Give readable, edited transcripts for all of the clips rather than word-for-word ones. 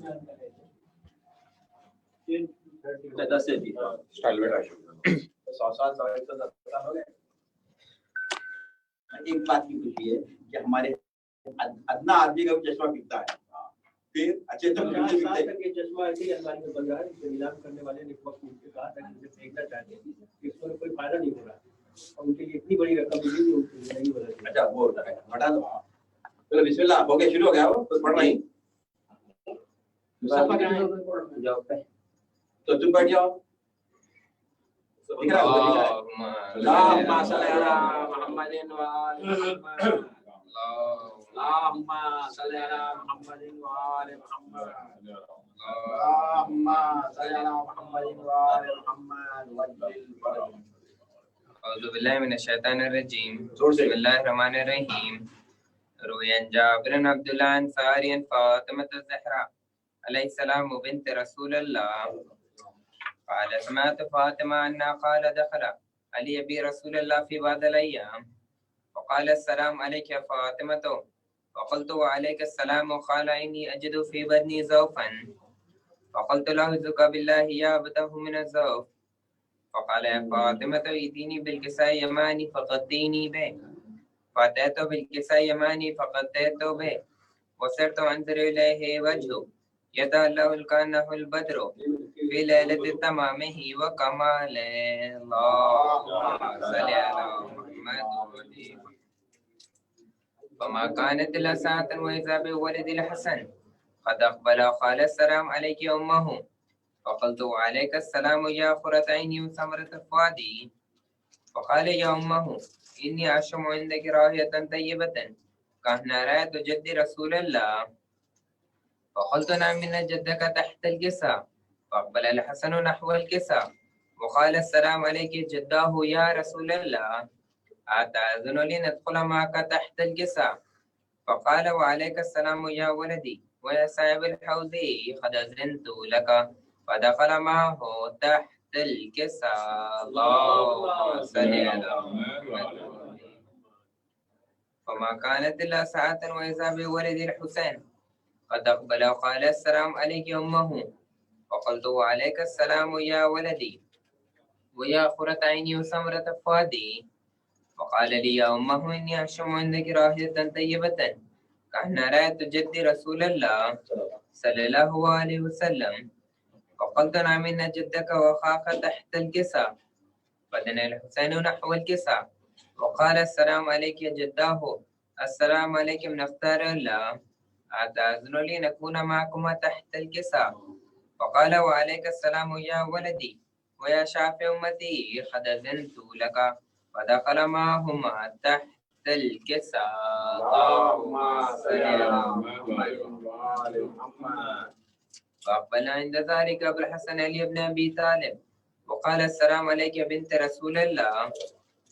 10 سے تھی ایک بات کی خوشی ہے کہ ہمارے ادنا آدمی کا چشمہ بکتا ہے، پھر اچھے چشمہ ایسے ہی اللہ نے بن رہا ہے، نیلام کرنے والے نے وقت مجھ سے کہا تھا کہ مجھے پھینکنا چاہتے ہیں، اس پر کوئی فائدہ نہیں ہو رہا اور ان کے لیے اتنی بڑی رقم ملی نہیں ہو رہی۔ اچھا وہ ہٹا دو، چلو بسم اللہ ہو گیا، شروع ہو گیا وہ پڑھ رہی تو تم بیٹھ جاؤ۔ اللهم صل على محمد وآل محمد، اللهم صل على محمد وآل محمد، اللهم صل على محمد وآل محمد وجل فرج۔ اعوذ باللہ من الشیطان الرجیم، بسم اللہ الرحمن الرحیم۔ روی عن جابر بن عبد الله انصاری عن فاطمة الزہرا علیہ السلام بنت رسول اللہ قال سمعت فاطمة أنها قال دخل علي بي رسول الله في بعض الأيام وقال السلام عليك يا فاطمة، وقلت وعليك السلام، وقال إني أجد في بدني زوفا، وقلت له أعوذك بالله يا أبته من الزوف، فقال يا فاطمة ائتيني بالكساء يماني فغطيني به، فأتيت بالكساء يماني فغطيت به، وصرت أنظر إليه وجهه يتألأ كأنه البدر في ليلة تمامه وكماله، اللهم صل على محمد۔ فما كانت إلا ساعة وإذا بولد الحسن قد أقبل وقال السلام عليك يا أمه، فقلت وعليك السلام يا قرة عيني وثمرة فؤادي، فقال يا أمه إني أشم عندك راحية طيبة كأن رأيت جد رسول الله، فقلت نعم إن جدك تحت الكساء، فأقبل الحسن نحو الكساء وقال السلام عليك جداه يا رسول الله، أتأذن لي ندخل معك تحت الكساء، فقال وعليك السلام يا ولدي ويا صاحب الحوض قد أذنت لك، فدخل معه تحت الكساء، اللهم صل على محمد۔ فما كانت إلا ساعة وإذا بولد الحسين قد أقبل وقال السلام عليك يا أمه، وقلت وعليك السلام يا ولدي ويا قرة عيني وثمرة فؤادي، وقال لي يا أمه إني أشم عندك راحية طيبة كأن رأيت جدي رسول الله صلى الله عليه وسلم، وقلت نعم إن جدك وأخاك تحت الكساء، فدنا الحسين نحو الكساء وقال السلام عليك يا جداه، السلام عليك من اختار الله، أتأذن لي نكون معكما تحت الكساء، فقال وعليك السلام يا ولدي ويا شافع أمتي قد أذنت لك، فدخل معهما تحت الكساء، اللهم صل على محمد وآل محمد۔ فأقبل عند ذلك أبو الحسن علي بن أبي طالب وقال السلام عليك يا بنت رسول الله،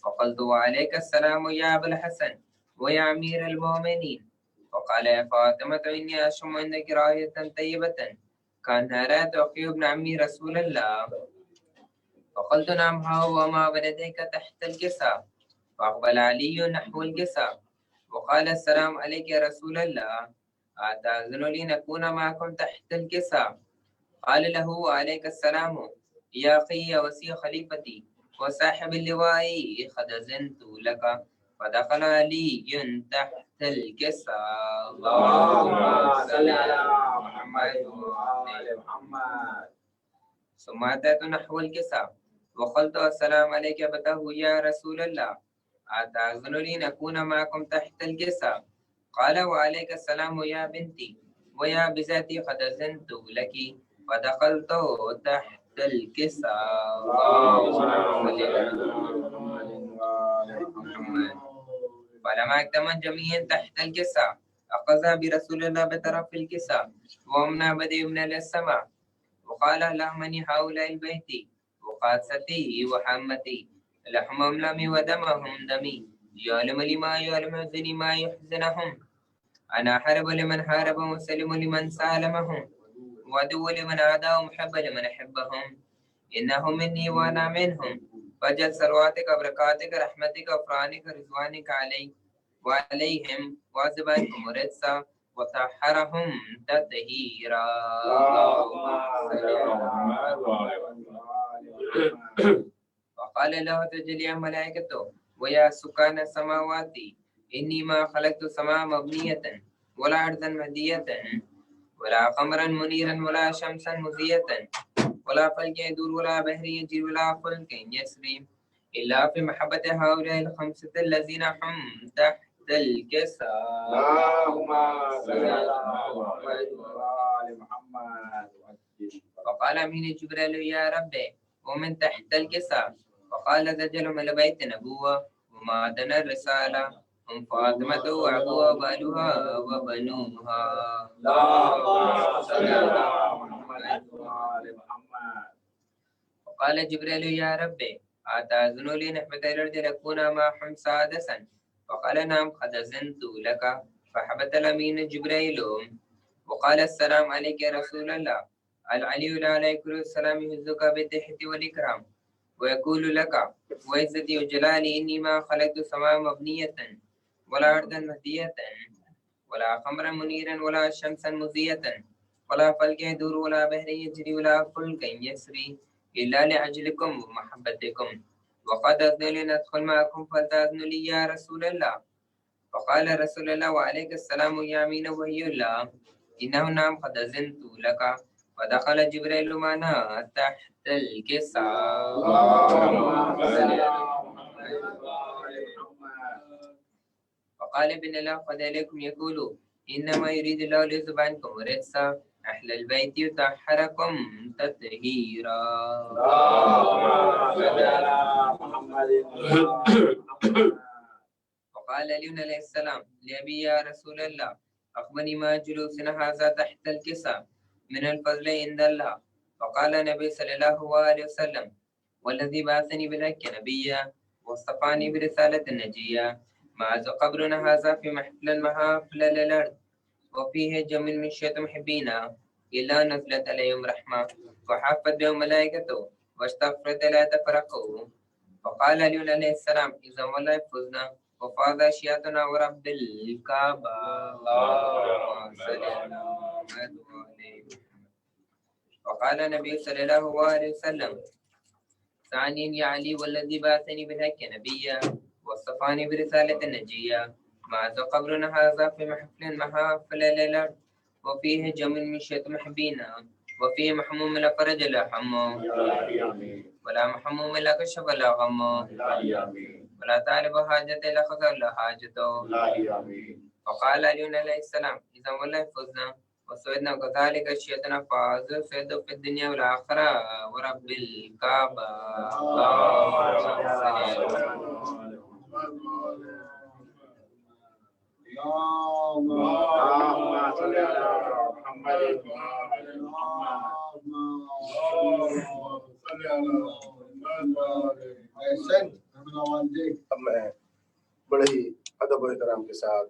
فقلت وعليك السلام يا أبا الحسن ويا أمير المؤمنين، وقال يا فاطمة إني أشم عندك راحية طيبة كأن رأيت أخي ابن عمي رسول الله، فقلت نعم ها هو وما ولديك تحت الكساء، فأقبل علي نحو الكساء وقال السلام عليك يا رسول الله، أتأذن لي نكون معكم تحت الكساء، قال له وعليك السلام يا أخي يا وسيع خليفتي وصاحب اللواء قد أذنت لك، فدخل علي تحت الكساء، اللهم صل على محمد وآل محمد۔ ثم أتيت نحو الكساء وقلت السلام عليك أبته يا رسول الله، أتأذن لي نكون معكم تحت الكساء، قال وعليك السلام يا بنتي ويا بذاتي قد أذنت لك، فدخلت تحت الكساء، اللهم صل على محمد وآل محمد۔ فلما اجتمع جميعا تحت الكساء أخذ برسول الله بطرف الكساء وأمنع بدء من السماء، وقال اللهم هؤلاء البيت وقاستي وحمتي لحمهم لمي ودمهم دمي، يعلم لما يعلم يحزني ما يحزنهم، أنا حارب لمن حاربهم وسلم لمن سالمهم، وعدو لمن عاداهم محب لمن أحبهم، إنهم مني وأنا منهم، فجل ثرواتك وبركاتك رحمتك وفرانك رضوانك علي وعليهم، وعذب عنهم رجسا وطهرهم تطهيرا. وقال له تجلي ملائكته ويا سكان السماوات إني ما خلقت السماء مبنية ولا أرضا مهدية ولا قمرا منيرا ولا شمسا مضية ولا فلك يدور ولا بحر يجري ولا فلك يسري إلا في محبة هؤلاء الخمسة الذين هم تحت الكساء. اللهم صل على محمد. فقال من جبريل يا ربي ومن تحت الكساء؟ فقال دجل لبيت نبوة ومعدن الرسالة هم فاطمة وأبوها وبالها وبنوها. اللهم صل على محمد وعلى محمد. وقال جبريل يا ربي أتأذن لي نحمة الأرض لأكون معهم سادسا؟ فقال نعم قد أذنت لك. فحبت الأمين جبريل وقال السلام عليك يا رسول الله. العلي عليه كل السلام يهزك بالضحك والإكرام ويقول لك وعزتي وجلالي إني ما خلقت السماء مبنية ولا أرضا مهدية ولا قمرا منيرا ولا شمسا مضية ولا فلك يدور ولا بحر يجري ولا فلك يسري إلا لأجلكم ومحبتكم وقد أذن لي أن أدخل معكم فلتأذن لي يا رسول الله. فقال رسول الله وعليك السلام يا أمين وهي الله إنه نعم قد أذنت لك. ودخل جبريل معنا تحت الكساء. وقال ابن الله قد عليكم يقول إنما يريد الله ليذهب عنكم الرجس أهل البيت يطهركم تطهيرا. وقال علي عليه السلام لأبي يا رسول الله أخبرني ما جلوسنا هذا تحت الكساء من الفضل عند الله. فقال النبي صلى الله عليه وسلم والذي بعثني بالحق نبيا واصطفاني برسالة النجية ما قبرنا هذا في محفل الأرض وفيه جمع من شيء محبينا إلا نزلت عليهم رحمة وحفت بهم ملائكته واستغفرت لا تفرقوا. فقال علي عليه السلام إذا والله فزنا وفاض أشياءنا ورب الكعبة. اللهم صل على محمد وعلى. وقال النبي صلى الله عليه وسلم ثانيا يا علي والذي بعثني بالحق نبيا واصطفاني برسالة النجية ما قبرنا هذا في محافل الأرض وفيه جمع من شيء محبينا وفيه محموم لا فرج لا هم ولا محموم لا كشف لا غم ولا طالب حاجة لا خسر لا حاجته. وقال علي عليه السلام إذا والله فزنا وسعدنا وكذلك شيئتنا فاز سعد في الدنيا والآخرة ورب الكعبة. اللهم صل على محمد وعلى محمد. اب میں بڑے ہی ادب و احترام کے ساتھ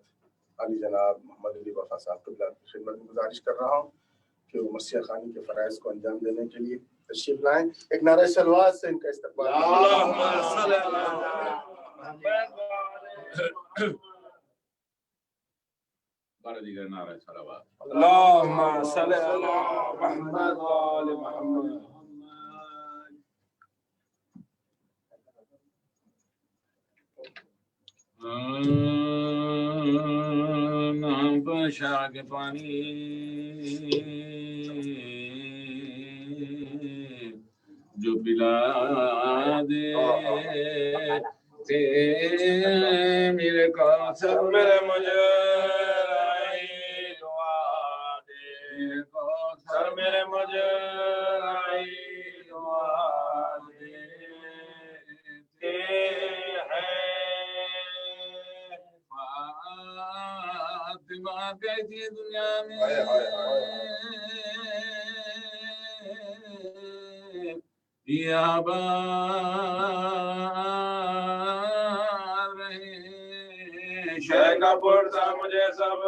علی جناب محمد علی وفا صاحب قبلہ کی خدمت میں گزارش کر رہا ہوں کہ وہ مسیح خانی کے فرائض کو انجام دینے کے لیے تشریف لائیں. ایک نعرہ صلوات سے ان کا استقبال. اللہم صلی علی محمد. بارہ دیگر نعرہ صلوات. اللہم صلی علی محمد وآل محمد. نام بشا کے پانی جو پلا دے میرے کوثر میرے مجھے آئی دعا دے کوثر میرے مجھے آئی دعا دے فاطمہ کیسی دنیا میں یا شیخ پرسا مجھے سب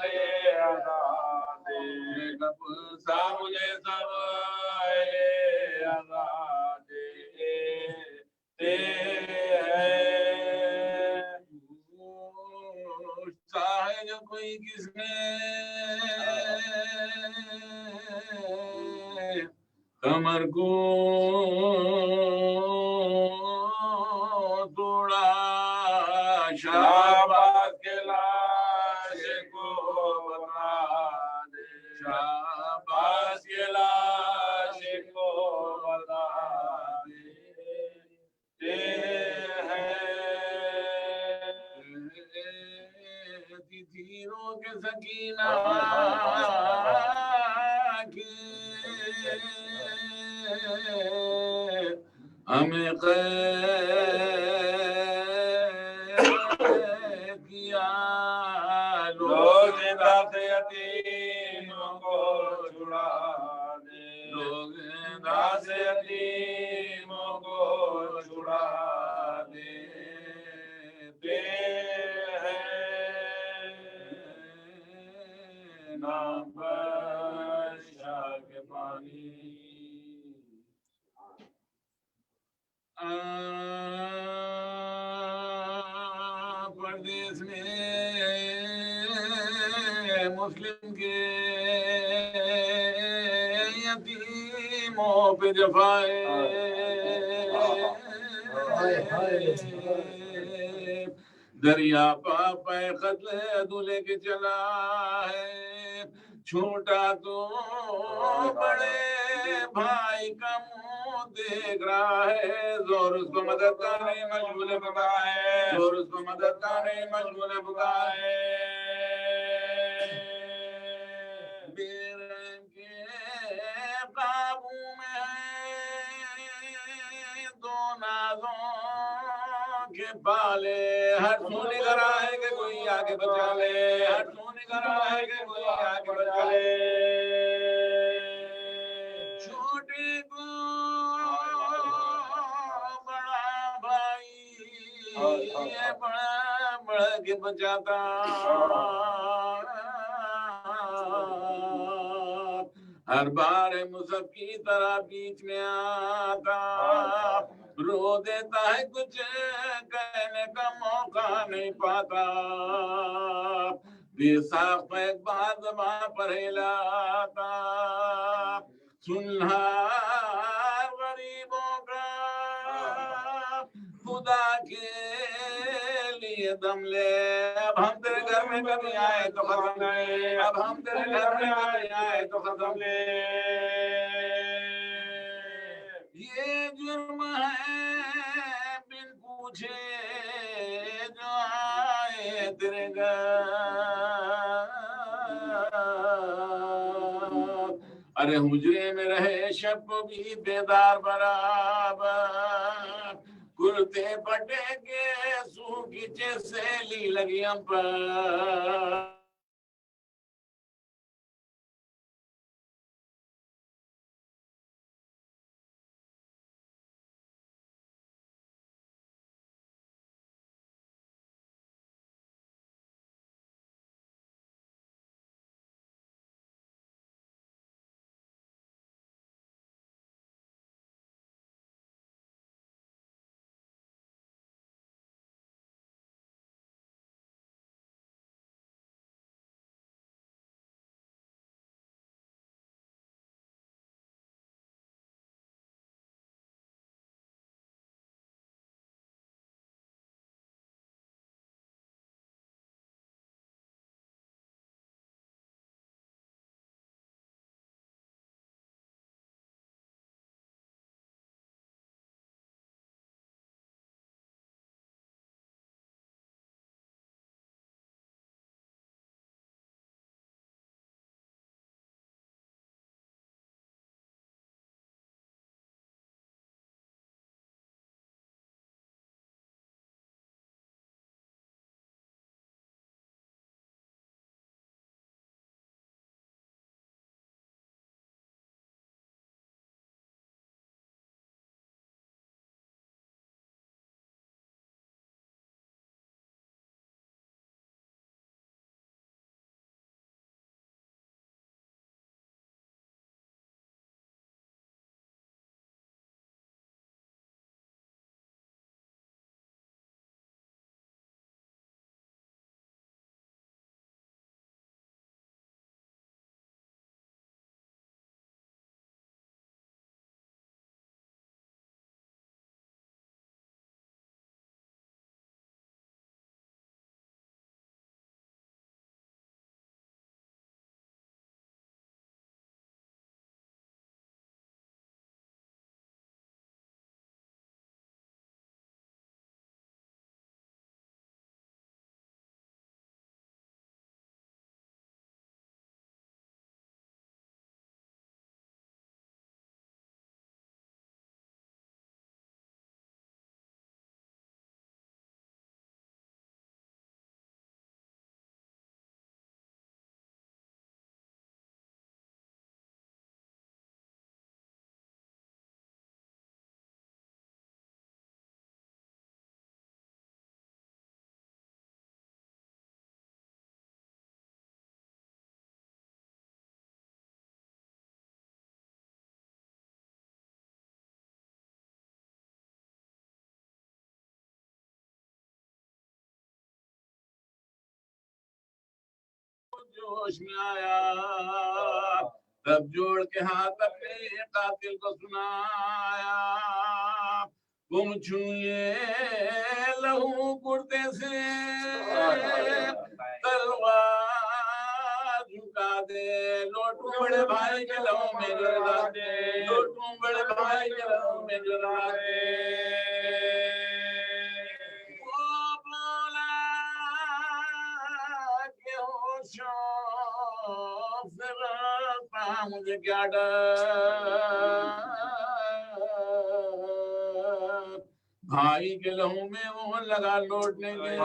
لے آزاد شیخ پرسا مجھے سب لے آزاد دے ہے جو کوئی کس نے کمر کو توڑا شہباز کے لاش کو بتا دے شہباز کے لاش کو بتا دے تیروں کے سکینہ کے ہمیں قید کیا لوگ دست یتیموں کو چھڑا دے لوگ دست یتیموں کو چھڑا دے نام پر شاہ کے پانی پردیس میں مسلم کے یتیموں پہ جفائے دریا پاپا قتل دولے کے چلا ہے چھوٹا تو بڑے بھائی کا منہ دیکھ رہا ہے زور اس کو مدد کرنے مشغول بکا ہے زور اس کو مدد کرنے مشغول بکا ہے بیرن کے قابو میں دو نازوں کے پالے ہر سو نگر آئے کہ کوئی آگے بچا لے ہر سو نگر آئے کہ کوئی آگے بچا لے چھوٹے کو بڑا بھائی بڑا بڑا کے بچاتا ہر بار مصحف کی طرح بیچ میں آتا رو دیتا ہے کچھ کہنے کا موقع نہیں پاتا بے ساخت ایک بات زبان پر ہلاتا سنہا غریبوں کا خدا کے لیے دم لے اب ہم تیرے گھر میں کبھی آئے تو ختم لے اب ہم تیرے گھر میں کبھی آئے تو ختم لے یہ جرم ہے بن پوچھے جو آئے تیرے گھر ارے حجرے میں رہے شب کو بھی بیدار برابر کرتے پٹے کے سو کھچے سیلی لگی ہم پر جوش میں آیا تب جوڑ کے ہاتھ اپنے قاتل کو سنایا گم چھوئے لہو کرتے سے تلوار جھکا دے لوٹوں بڑے بھائی کے لہو میں جلا دے لوٹوں بڑے بھائی کے لہو میں جلا دے وہ بولا کہ ہوشوں سے رہتا مجھے کیا ڈر بھائی کے لہو میں وہ لگا لوٹنے کے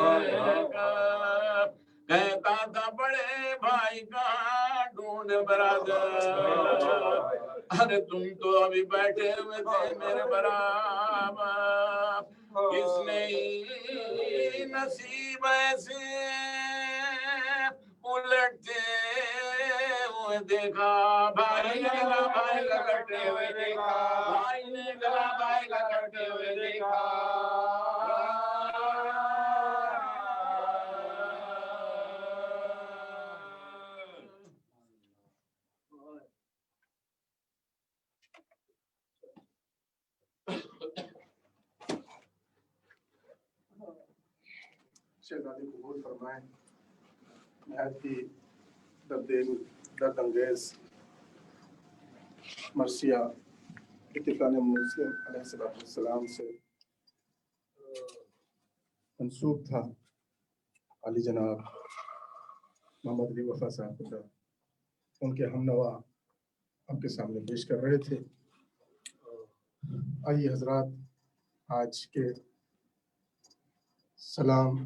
کہتا تھا بڑے بھائی کا ڈھونڈ برادر ارے تم تو ابھی بیٹھے ہوئے تھے میرے برابر کس نے نصیب ایسے الٹتے ہوئے دیکھا بھائی نے گلا بھائی کا کٹے ہوئے دیکھا بھائی نے گلا بھائی کا کٹے ہوئے دیکھا شہزادی قبول فرمائیں نہایت ہی درد انگیز مرثیہ اتقان مسلم علیہ السلام سے منسوب تھا علی جناب محمد علی وفا صاحب ان کے ہم نوا آپ کے سامنے پیش کر رہے تھے آئیے حضرات آج کے سلام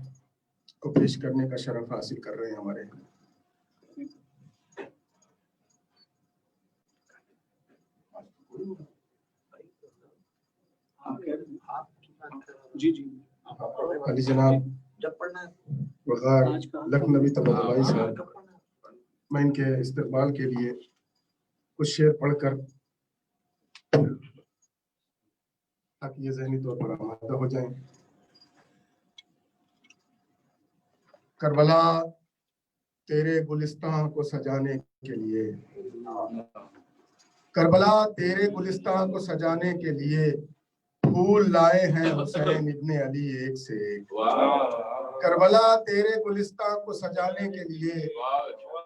کو پیش کرنے کا شرف حاصل کر رہے ہیں ہمارے جی علی جناب وقار لکھنوی طباطبائی صاحب میں ان کے استقبال کے لیے کچھ شعر پڑھ کر تاکہ یہ ذہنی طور پر آمادہ ہو جائیں کربلا تیرے گلستان کو سجانے کے لیے کربلا تیرے گلستان کو سجانے کے لیے پھول لائے ہیں حسین ابن علی ایک سے ایک کربلا تیرے گلستان کو سجانے کے لیے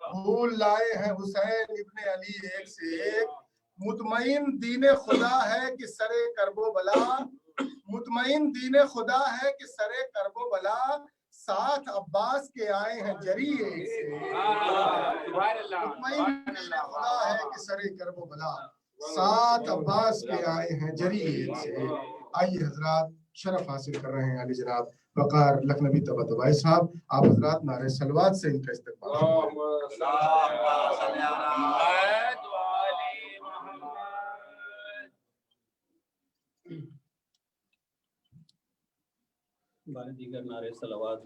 پھول لائے ہیں حسین ابن علی ایک سے ایک مطمئن دین خدا ہے کہ سرے کرب و بلا مطمئن دین خدا ہے کہ سرے کرب و بلا ساتھ عباس کے آئے ہیں جری ایک سے مطمئن دین خدا ہے کہ سرے کرب و بلا ساتھ عباس کے آئے ہیں جری ایک سے آئیے حضرات شرف حاصل کر رہے ہیں علی جناب وقار لکھنوی طباطبائی صاحب آپ حضرات نعرہ صلوات سے ان کا استقبال بارے دیگر نعرے صلوات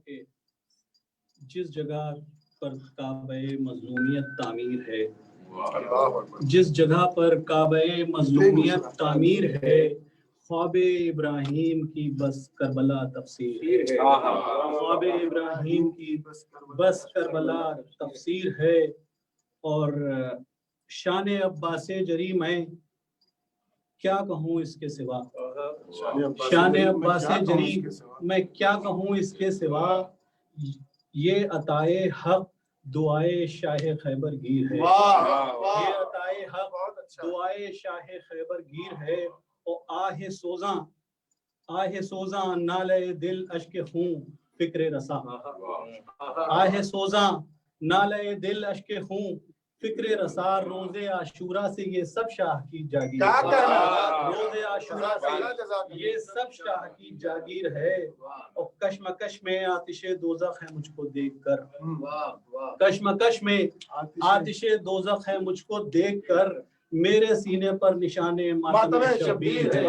کہ جس جگہ پر کعبہ مظلومیت تعمیر ہے جس جگہ پر کعبہ مظلومیت تعمیر ہے خواب ابراہیم کی بس کربلا تفسیر ہے خواب ابراہیم کی بس کربلا تفسیر ہے اور شان عباس جری میں کیا کہوں اس کے سوا شان عباس جری میں کیا کہوں اس کے سوا یہ عطائے حق دعائے شاہ خیبر گیر ہے یہ عطائے حق دعائے شاہ خیبر گیر ہے اور آہ سوزاں نالے دل اشک خون فکر رسا آہ سوزاں نالے دل اشک خون فکر رسا روز عاشورہ سے یہ سب شاہ کی جاگیر روز عاشورہ سے یہ سب شاہ کی جاگیر ہے اور کشمکش میں آتش دوزخ ہے مجھ کو دیکھ کر کشمکش میں آتش دوزخ ہے مجھ کو دیکھ کر میرے سینے پر نشان ماتم شبیر ہے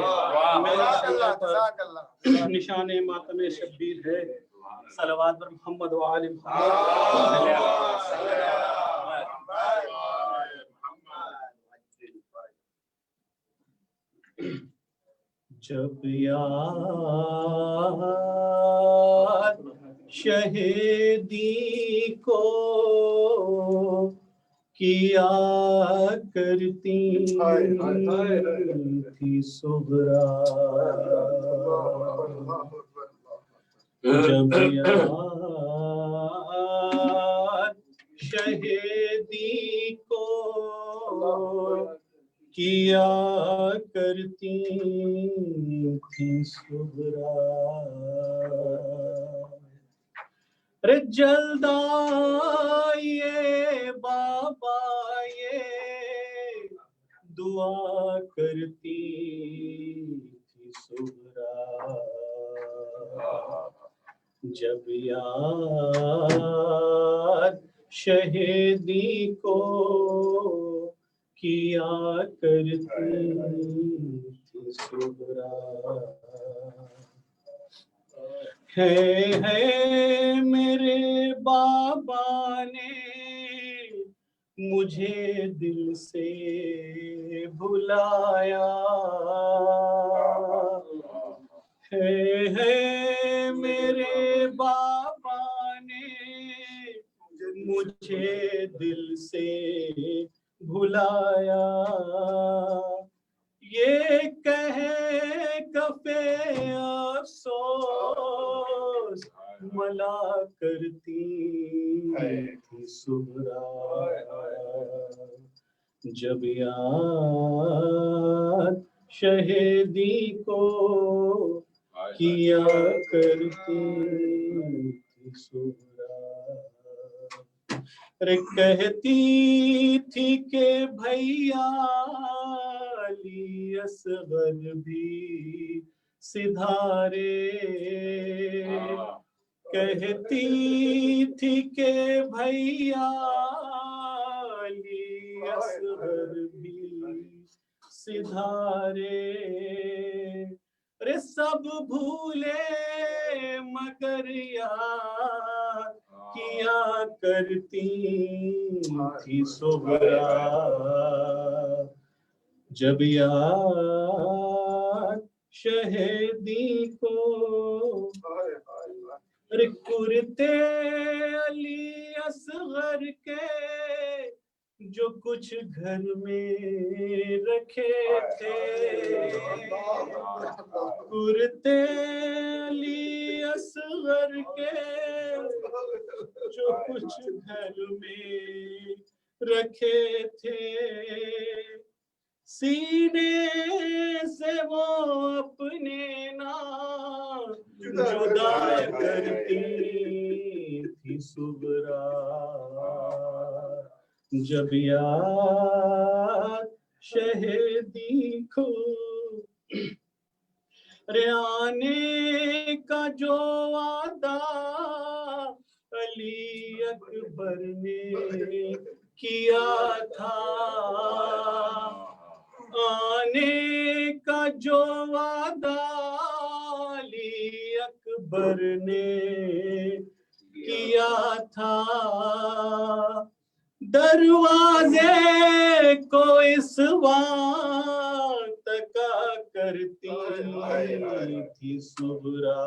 میرے سینے پر نشان ماتم شبیر ہے صلوات پر محمد و آل محمد جب یاد شہیدی کو کیا کرتی تھی صغرا، جب یاد شہیدی کو کیا کرتی تھی صغرا، رے جلد آئیے بابا یہ دعا کرتی تھی صغرا، جب یاد شہیدی کو کیا کرتی تھی صغرا، ہے میرے بابا نے مجھے دل سے بھلایا، ہے میرے بابا نے مجھے دل سے بھلایا، یہ کہے کفے افسوس ملا کرتی تھی صغرا، جب یاد شہیدی کو کیا کرتی تھی صغرا، رے کہتی تھی کہ بھیا علی اصغر بھی سدھارے، کہتی تھی کہ بھیا علی اصغر بھی سدھارے، رے سب بھولے مگر یاد کیا کرتی تھی صغرا، جب یاد شہیدی کو رے کرتے علی اصغر کے جو کچھ گھر میں رکھے تھے، کرتے علی اصغر کے جو کچھ گھر میں رکھے تھے، سینے سے وہ اپنے نام جدا کرتی تھی صغرا، جب یاد شہیدی کو رے آنے کا جو وعدہ علی اکبر نے کیا تھا، آنے کا جو وعدہ علی اکبر نے کیا تھا، دروازے کو اس وقت کا کرتی تھی صغرا،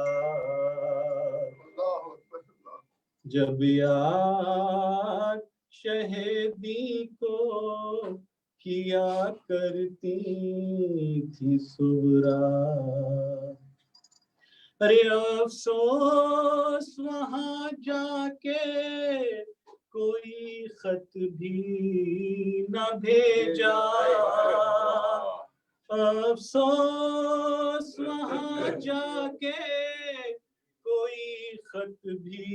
جب یاد شہیدی کو کیا کرتی تھی صغرا، ارے افسوس وہاں جا کے کوئی خط بھی نہ بھیجا، افسوس وہاں جا کے کوئی خط بھی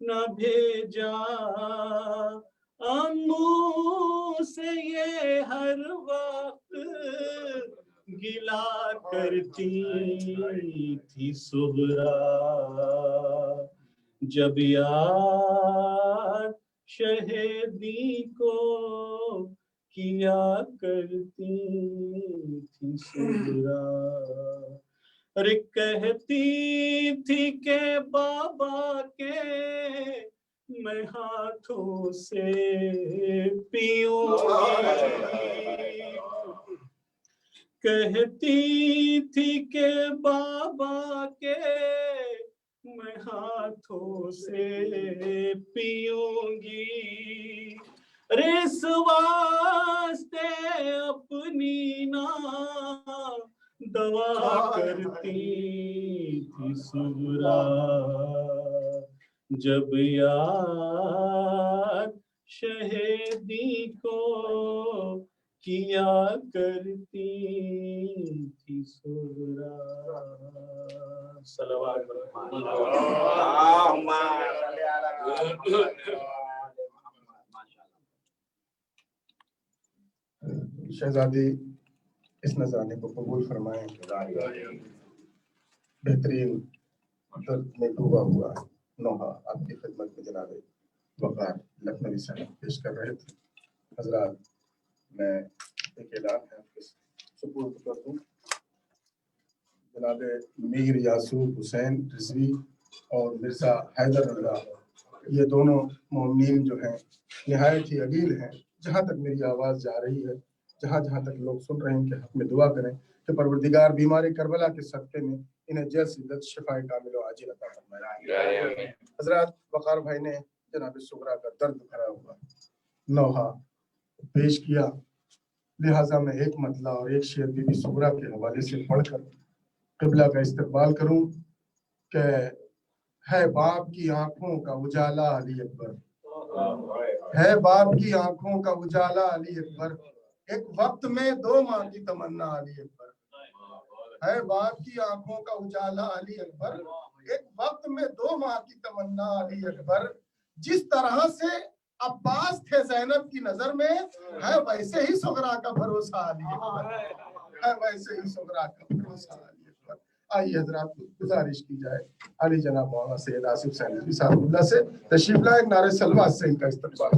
نہ بھیجا، امو سے یہ ہر وقت گلا کرتی تھی صغرا، جب یاد شہیدی کو کیا کرتی تھی صغرا، ارے کہتی تھی کہ بابا کے میں ہاتھوں سے پیوں گی، کہتی تھی کہ بابا کے میں ہاتھوں سے پیوں گی، رس واسطے اپنی نا دوا کرتی تھی سغرا، جب یاد شہیدی کو کیا کرتی تھی سغرا۔ صلوات شہزادی اس نذرانے کو قبول فرمائیں۔ بہترین درد میں ڈوبا ہوا نوحہ آپ کی خدمت میں جناب وقار لکھنوی صاحب پیش کر رہے تھے۔ حضرات میں ایک اعلان ہے آپ کے سپرد کر دوں۔ جناب میر یعصوب حسین رضوی اور مرزا حیدر رضا یہ دونوں مومنین جو ہیں نہایت ہی علیل ہیں۔ جہاں تک میری آواز جا رہی ہے، جہاں جہاں تک لوگ سن رہے ہیں کہ حق میں دعا کریں کہ پروردگار بیمار کربلا کے صدقے میں انہیں جلد سے جلد شفا کامل و عاجل عطا فرمائے۔ حضرات وقار بھائی نے جناب سغرا کا درد بھرا ہوا نوحہ پیش کیا، لہٰذا میں ایک مطلع اور ایک شعر بی بی سغرا کے حوالے سے پڑھ کر قبلہ کا استقبال کروں کہ ہے باپ کی آنکھوں کا اجالا علی اکبر، ہے باپ کی آنکھوں کا اجالا علی اکبر، ایک وقت میں 2 ماہ کی تمنا علی اکبر، ہے باپ کی آنکھوں کا اجالا علی اکبر، ایک وقت میں 2 ماہ کی تمنا علی اکبر، جس طرح سے عباس تھے زینب کی نظر میں ہے ویسے ہی سغرا کا بھروسہ علی اکبر، ہے ویسے ہی سغرا کا بھروسہ علی اکبر۔ آئیے حضرات گزارش کی جائے علی جناب مولانا سید آصف صاحب صاحب اللہ سے تشریف لائے، ایک نعرہ صلوات سے ان کا استقبال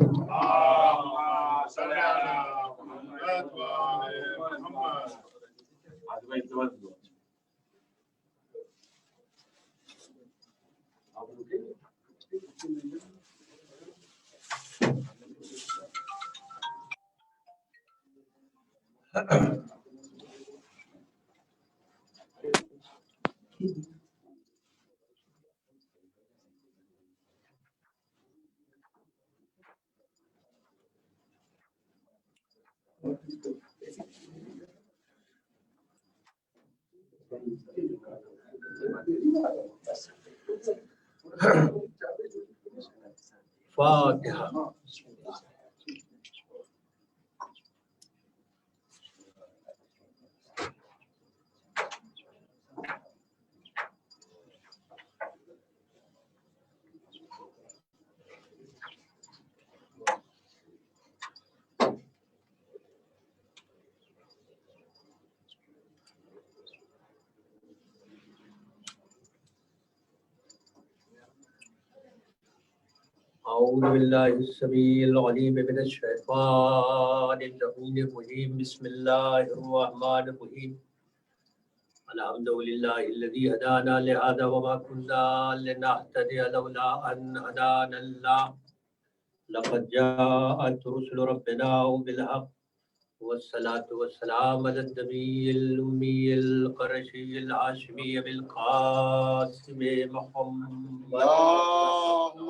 فاتحہ۔ أعوذ بالله السميع العليم من الشيطان اللعين الرجيم بسم الله الرحمن الرحيم الحمد لله الذي هدانا لهذا وما كنا لنهتدي لولا أن هدانا الله لقد جاءت رسل ربنا بالحق والصلاة والسلام على النبي الأمي القرشي الهاشمي بالقاسم محمد اللهم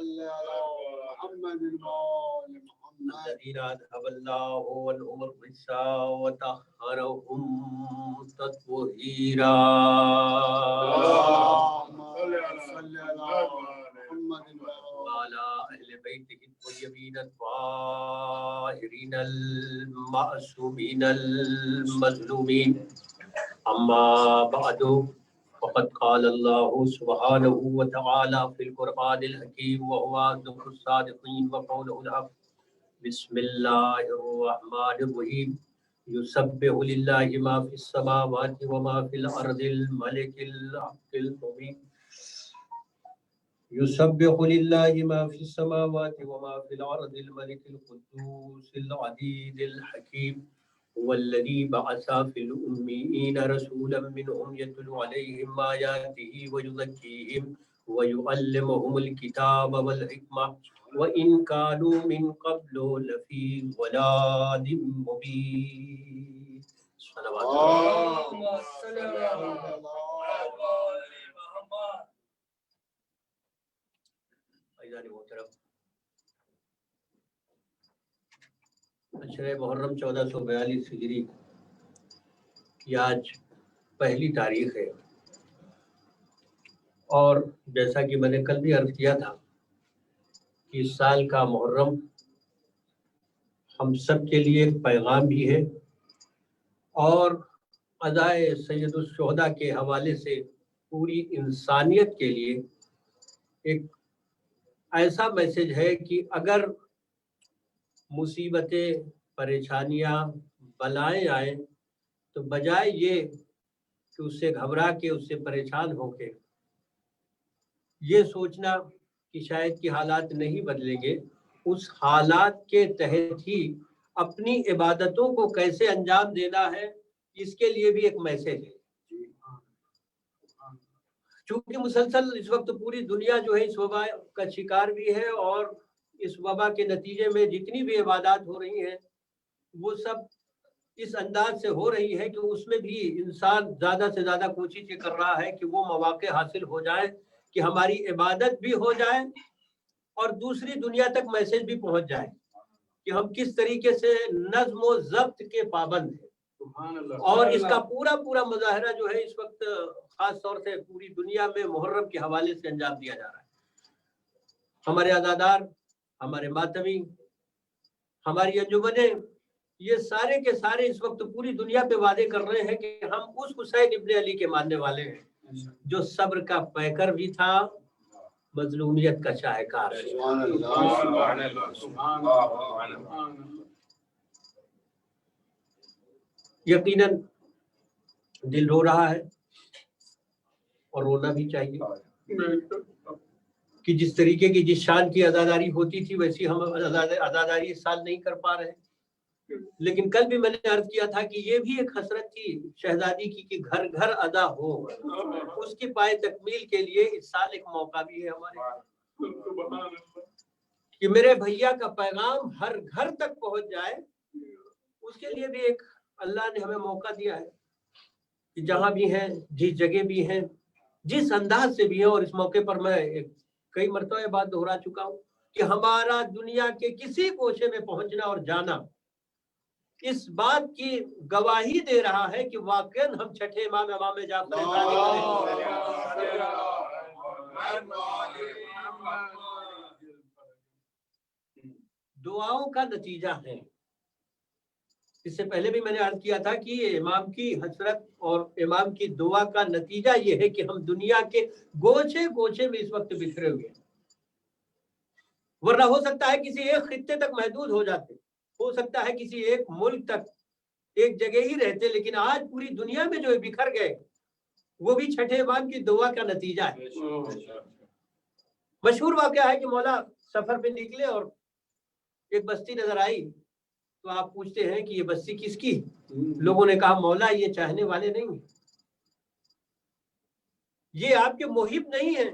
صل على محمد وآل محمد الذين أذهب الله عنهم الرجس وطهرهم تطهيرا اللهم صل على محمد وعلى أهل بيته الطيبين الطاهرين المعصومين المظلومين أما بعد فقد قال الله سبحانه وتعالى في القرآن الحكيم وهو أصدق الصادقين وقوله الحق بسم الله الرحمن الرحيم يسبح لله ما في السماوات وما في الأرض الملك الحق المبين يسبح لله ما في السماوات وما في الأرض الملك القدوس العزيز الحكيم هو الذي بعث في الأميين رسولا منهم يتلو عليهم آياته ويزكيهم ويعلمهم الكتاب والحكمة وإن كانوا من قبل لفي ضلال مبين अशरे मुहर्रम 1442 हिजरी की आज पहली तारीख है, और जैसा कि मैंने कल भी अर्ज किया था कि इस साल का मुहर्रम हम सब के लिए एक पैगाम भी है, और अज़ाए सैयदुल शुहदा के हवाले से पूरी इंसानियत के लिए एक ऐसा मैसेज है कि अगर मुसीबतें, परेशानियां, बलाएं आए तो बजाय ये कि उससे घबरा के, उससे परेशान होके ये सोचना कि शायद कि हालात नहीं बदलेंगे, उस हालात के तहत ही अपनी इबादतों को कैसे अंजाम देना है, इसके लिए भी एक मैसेज है। चूंकि मुसलसल इस वक्त पूरी दुनिया जो है इस वबा का शिकार भी है, और इस वबा के नतीजे में जितनी भी इबादत हो रही हैं वो सब इस अंदाज से हो रही है कि उसमें भी इंसान ज़्यादा से ज़्यादा कोशिश ये कर रहा है कि वो मौके हासिल हो जाए कि हमारी इबादत भी हो जाए और दूसरी दुनिया तक मैसेज भी पहुंच जाए कि हम किस तरीके से नज़्म व ज़ब्त के पाबंद हैं। और इसका पूरा पूरा मुजाहरा जो है इस वक्त खास तौर से पूरी दुनिया में मुहर्रम के हवाले से अंजाम दिया जा रहा है। हमारे अज़ादार, हमारे मातमी, हमारी अंजुमने, ये सारे के सारे इस वक्त पूरी दुनिया पे वादे कर रहे हैं कि हम उस हुसैन इब्ने अली के मानने वाले हैं जो सब्र का पैकर भी था, मजलूमियत का शाहकार है। यकीनन दिल रो रहा है और रोना भी चाहिए कि जिस तरीके की, जिस शान की अज़ादारी होती थी वैसी हम अज़ादारी इस साल नहीं कर पा रहे। लेकिन कल भी मैंने अर्ज किया था कि ये भी एक हसरत थी शहजादी की कि घर घर अदा हो, उसकी पाए तकमील के लिए इस साल एक मौका भी है हमारे कि मेरे भैया का पैगाम हर घर तक पहुंच जाए। उसके लिए भी एक अल्लाह ने हमें मौका दिया है कि जहां भी हैं, जिस जगह भी हैं, जिस अंदाज से भी है, और इस मौके पर मैं कई मरतबा बात दोहरा चुका हूँ कि हमारा दुनिया के किसी कोने में पहुंचना और जाना इस बात की गवाही दे रहा है कि वाकई हम छठे इमाम जाफर दुआओं का नतीजा है। इससे पहले भी मैंने अर्ज किया था कि इमाम की हसरत और इमाम की दुआ का नतीजा ये है कि हम दुनिया के गोशे गोशे में इस वक्त बिखरे हुए हैं। वरना हो सकता है किसी एक खित्ते तक महदूद हो जाते, हो सकता है किसी एक मुल्क तक, एक जगह ही रहते, लेकिन आज पूरी दुनिया में जो बिखर गए वो भी छठे इमाम की दुआ का नतीजा है। मशहूर वाकया है कि मौला सफर पे निकले और एक बस्ती नजर आई, तो आप पूछते हैं कि ये बस्ती किसकी? लोगों ने कहा मौला ये चाहने वाले नहीं, ये आपके मुहिब नहीं है।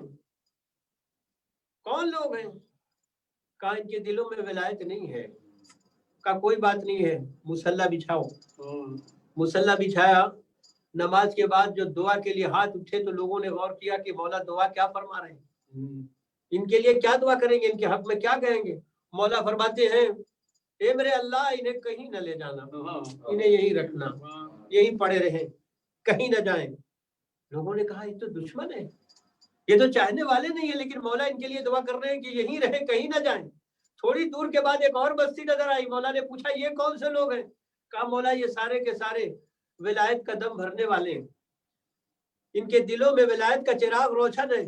कौन लोग हैं? कहा इनके दिलों में विलायत नहीं है। का कोई बात नहीं है, मुसल्ला बिछाओ। मुसल्ला बिछाया, नमाज के बाद जो दुआ के लिए हाथ उठे तो लोगों ने गौर किया कि मौला दुआ क्या फरमा रहे हैं, इनके लिए क्या दुआ करेंगे, इनके हक में क्या कहेंगे। मौला फरमाते हैं ए मेरे अल्लाह इन्हें कहीं न ले जाना, इन्हें यही रखना, यही पड़े रहे, कहीं न जाएं। लोगों ने कहा ये तो दुश्मन है, ये तो चाहने वाले नहीं है, लेकिन मौला इनके लिए दुआ कर रहे हैं कि यहीं रहे, कहीं न जाएं। थोड़ी दूर के बाद एक और बस्ती नजर आई। मौला ने पूछा ये कौन से लोग हैं? कहा मौला ये सारे के सारे विलायत का दम भरने वाले हैं, इनके दिलों में विलायत का चिराग रोशन है।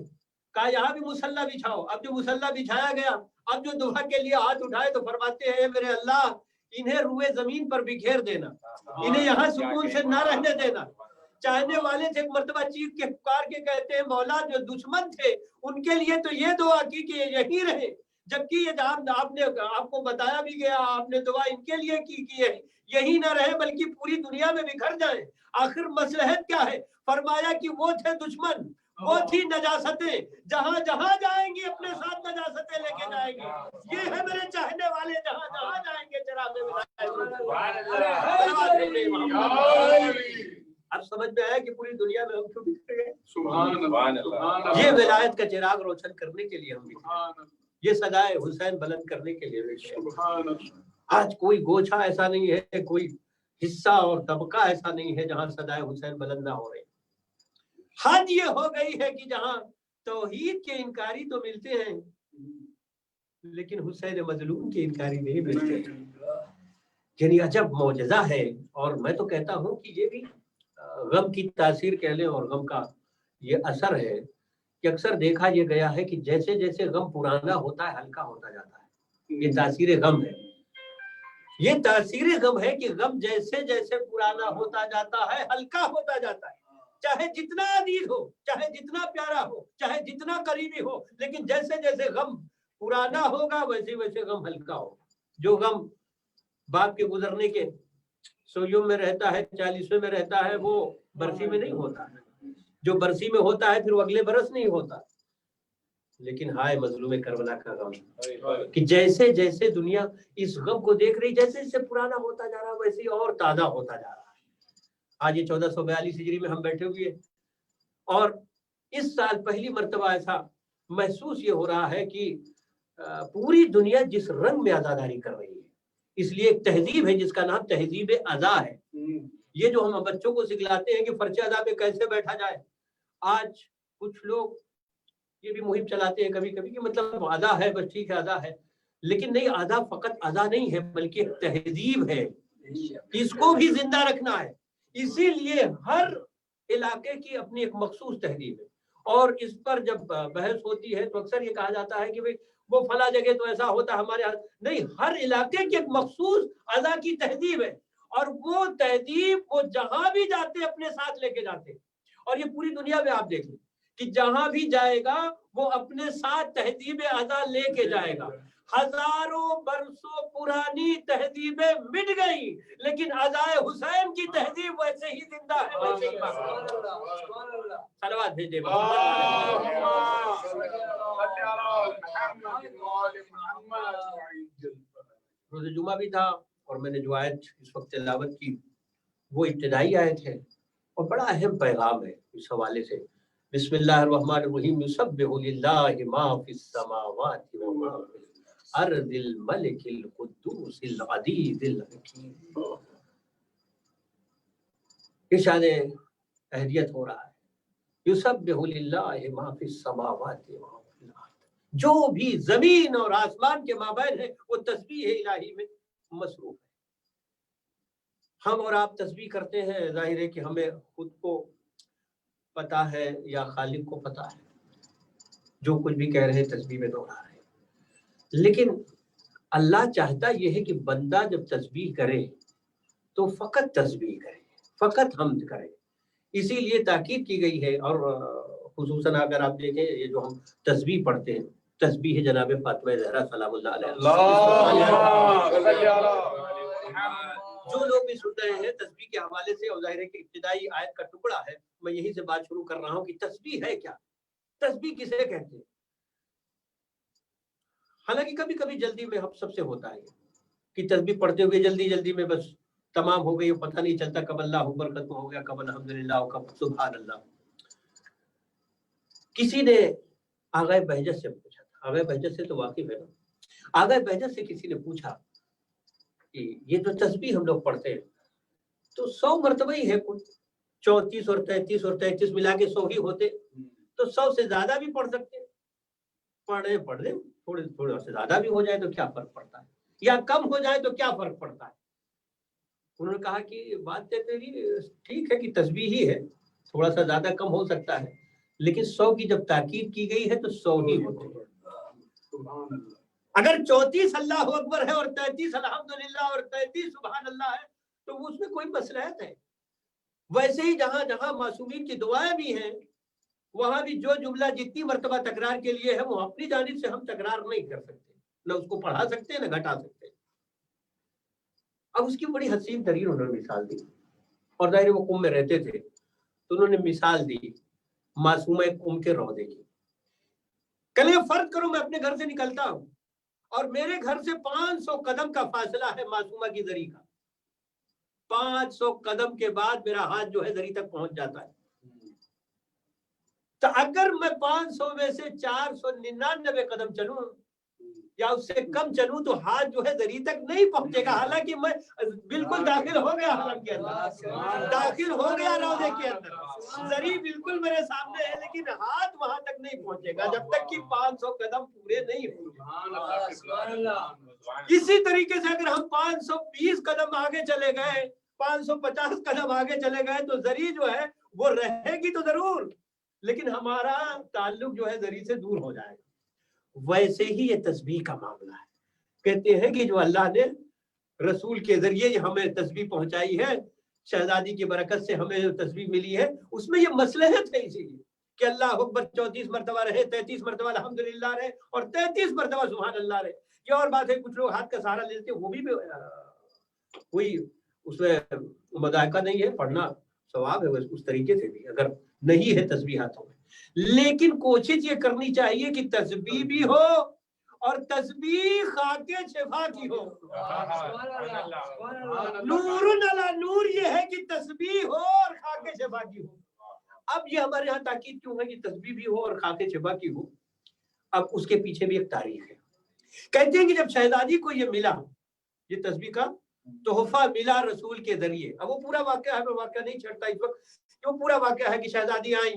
कहा यहाँ भी मुसल्ला बिछाओ। अब जो मुसल्ला बिछाया गया, अब जो दुआ के लिए हाथ उठाए तो फरमाते हैं मेरे अल्लाह इन्हें रुए जमीन पर बिखेर देना, इन्हें यहाँ सुकून से ना रहने देना। चाहने वाले से एक मर्तबा चीख के पुकार के कहते हैं मौला जो दुश्मन थे उनके लिए तो ये दुआ की कि यही रहे, जबकि ये आपने आपको बताया भी गया, आपने दुआ इनके लिए की है यही ना रहे बल्कि पूरी दुनिया में बिखर जाए। आखिर मसलहत क्या है? फरमाया कि वो थे दुश्मन, वो थी नजासतें, जहां जहां जाएंगी अपने साथ नजासतें लेके जाएंगे। ये है मेरे चाहने वाले, जहां जहां जाएंगे चिराग अब समझ में आया कि पूरी दुनिया में हम क्यों बिखरे गए। ये विलायत का चिराग रोशन करने के लिए हम बिखरे, ये सदाए हुसैन बुलंद करने के लिए बिखरे। आज कोई गोछा ऐसा नहीं है, कोई हिस्सा और तबका ऐसा नहीं है जहां सदाए हुसैन बुलंद ना हो रहे। हद ये हो गई है कि जहां तौहीद के इनकारी तो मिलते हैं लेकिन हुसैन मजलूम के इनकारी नहीं मिलते। यानी अजब मौजज़ा है। और मैं तो कहता हूं कि ये भी गम की तासीर कह लें और गम का ये असर है कि अक्सर देखा ये गया है कि जैसे जैसे गम पुराना होता है हल्का होता जाता है। ये तासीर गम है, ये तासीर गम है कि गम जैसे जैसे पुराना होता जाता है हल्का होता जाता है। चाहे जितना अजीज हो, चाहे जितना प्यारा हो, चाहे जितना करीबी हो, लेकिन जैसे जैसे गम पुराना होगा वैसे वैसे गम हल्का होगा। जो गम बाप के गुजरने के सोयों में रहता है, 40वें में रहता है, वो बरसी में नहीं होता। जो बरसी में होता है फिर वो अगले बरस नहीं होता। लेकिन हाय मजलूम करबला का गम कि जैसे जैसे दुनिया इस गम को देख रही, जैसे जैसे पुराना होता जा रहा है वैसे ही और ताजा होता जा रहा है। आज ये 1442 हिजरी में हम बैठे हुए और इस साल पहली मर्तबा ऐसा महसूस ये हो रहा है कि पूरी दुनिया जिस रंग में अज़ादारी कर रही है, इसलिए एक तहजीब है जिसका नाम तहजीब अज़ा है। ये जो हम बच्चों को सिखलाते हैं कि फर्श अदा पे कैसे बैठा जाए, आज कुछ लोग ये भी मुहिम चलाते हैं कभी कभी कि मतलब अदा है बस ठीक है अदा है, लेकिन नहीं, अदा फकत अदा नहीं है बल्कि एक तहजीब है, इसको भी जिंदा रखना है। इसीलिए हर इलाके की अपनी एक मखसूस तहजीब है और इस पर जब बहस होती है तो अक्सर ये कहा जाता है कि भाई वो फला जगह तो ऐसा होता हमारे यहाँ नहीं। हर इलाके की एक मखसूस अदा की तहजीब है और वो तहजीब वो जहां भी जाते अपने साथ लेके जाते। और ये पूरी दुनिया में आप देख लें कि जहां भी जाएगा वो अपने साथ तहजीब अदा लेके जाएगा। हजारों बरसों पुरानी तहजीबें मिट गई लेकिन अज़ाए हुसैन की तहजीब वैसे ही जिंदा है, वैसे ही सलवात भेजे। रोज़े जुमा भी था और मैंने जो आयत इस वक्त तिलावत की वो इब्तिदाई आयत है और बड़ा अहम पैगाम है इस हवाले से। बिस्मिल्लाहिर्रहमानिर्रहीम युसब्बिहु लिल्लाहि मा फिस समावाति व मा फिल अर्दिल मलिकिल कुद्दूसिल अज़ीज़िल हकीम। इरशाद अहदियत हो रहा है, युसब्बिहु लिल्लाहि मा फिस समावाति व मा फिल अर्द, जो भी जमीन और आसमान के माबैन है वो तस्बीह इलाही में मसरूफ है। हम और आप तस्बीह करते हैं, जाहिर है कि हमें खुद को पता है या खालिक को पता है, जो कुछ भी कह रहे हैं तस्बीह में दोहरा रहे हैं। लेकिन अल्लाह चाहता यह है कि बंदा जब तस्बीह करे तो फकत तस्बीह करे, फकत हम्द करे। इसीलिए ताकीद की गई है। और खुसूसन अगर आप देखें ये जो हम तस्बीह पढ़ते हैं, तस्बीह जनाब फातिमा ज़हरा सलामुल्लाह अलैहा। जो लोग भी सुन रहे हैं तस्बीह के हवाले से, और जाहिर है कि इब्तिदाई आयत का टुकड़ा है, मैं यही से बात शुरू कर रहा हूँ कि तस्बीह है क्या, तस्बीह किसे कहते हैं। हालांकि कभी कभी जल्दी में हम सबसे होता है कि तस्बीह पढ़ते हुए जल्दी जल्दी में बस तमाम हो गई, पता नहीं चलता कब अल्लाहु अकबर खत्म हो गया, कब अल्हम्दुलिल्लाह, कब सुभान अल्लाह। किसी ने आगाए बहजत से पूछा, आगाए बहजत से तो वाकिफ है ना, आगाए बहजत से किसी ने पूछा कि ये जो तस्बीह हम लोग पढ़ते हैं तो 100 मरतबा ही है, कुछ 34 और 33 और 33 मिला के 100 ही होते, तो 100 से ज्यादा भी पढ़ सकते, पढ़ रहे थोड़े थोड़ा से ज्यादा भी हो जाए तो क्या फर्क पड़ता है, या कम हो जाए तो क्या फर्क पड़ता है। उन्होंने कहा कि बात तेरी ठीक है कि तस्बीह ही है, थोड़ा सा ज्यादा कम हो सकता है, लेकिन 100 की जब ताकीद की गई है तो 100 ही होते हैं। अगर 34 अल्लाह अकबर है और 33 अल्हम्दुलिल्लाह और 33 सुभान अल्लाह है तो उसमें कोई मसलहत है। वैसे ही जहां जहां मासूमीन की दुआएं भी हैं वहां भी जो जुमला जितनी मर्तबा तकरार के लिए है वो अपनी जानिब से हम तकरार नहीं कर सकते, न उसको पढ़ा सकते न घटा सकते। अब उसकी बड़ी हसीन तरीन उन्होंने मिसाल दी, और जाहिर वो कुम में रहते थे तो उन्होंने मिसाल दी, मासूमा उम के रौदे की। कल ये फर्ज करो मैं अपने घर से निकलता हूं और मेरे घर से 500 कदम का फासला है मासूमा की जरी का, 500 कदम के बाद मेरा हाथ जो है जरी तक पहुंच जाता है। तो अगर मैं 500 में से 499 कदम चलूं या उससे कम चलूं तो हाथ जो है जरी तक नहीं पहुंचेगा, हालांकि मैं बिल्कुल दाखिल हो गया हरम के अंदर, दाखिल हो गया रौदे के अंदर, जरी बिल्कुल मेरे सामने है, लेकिन हाथ वहां तक नहीं पहुंचेगा जब तक कि 500 कदम पूरे नहीं होंगे। इसी तरीके से अगर हम 520 कदम आगे चले गए, 550 कदम आगे चले गए तो जरी जो है वो रहेगी तो जरूर, लेकिन हमारा ताल्लुक जो है जरी से दूर हो जाएगा। वैसे ही ये तस्बीह का मामला है। कहते हैं कि जो अल्लाह ने रसूल के जरिए हमें तस्बीह पहुंचाई है, शहजादी की बरकत से हमें जो तस्बीह मिली है, उसमें ये मसलहत है इसीलिए कि अल्लाह अकबर 34 मरतबा रहे, 33 मरतबा अल्हम्दुलिल्लाह रहे और 33 मरतबा सुभान अल्लाह रहे। ये और बात है कुछ लोग हाथ का सहारा लेते हैं, वो भी कोई उसमें मजाका नहीं है, पढ़ना सवाब है उस तरीके से भी अगर नहीं है तस्बीह हाथों में, लेकिन कोशिश ये करनी चाहिए कि तस्बीह भी हो और तस्बीह खाके शिफा की हो। नूरुन अला नूर ये है कि तस्बीह हो और खाके शिफा की हो। अब ये हमारे यहाँ ताकीद क्यों है कि तस्बीह भी हो और खाके शिफा की हो? अब उसके पीछे भी एक तारीख है। कहते हैं कि जब शहजादी को ये मिला, ये तस्बीह का तोहफा मिला रसूल के जरिए, अब वो पूरा वाकया है, मैं वाकया नहीं छड़ता इस वक्त, वो पूरा वाकया है कि शहजादी आई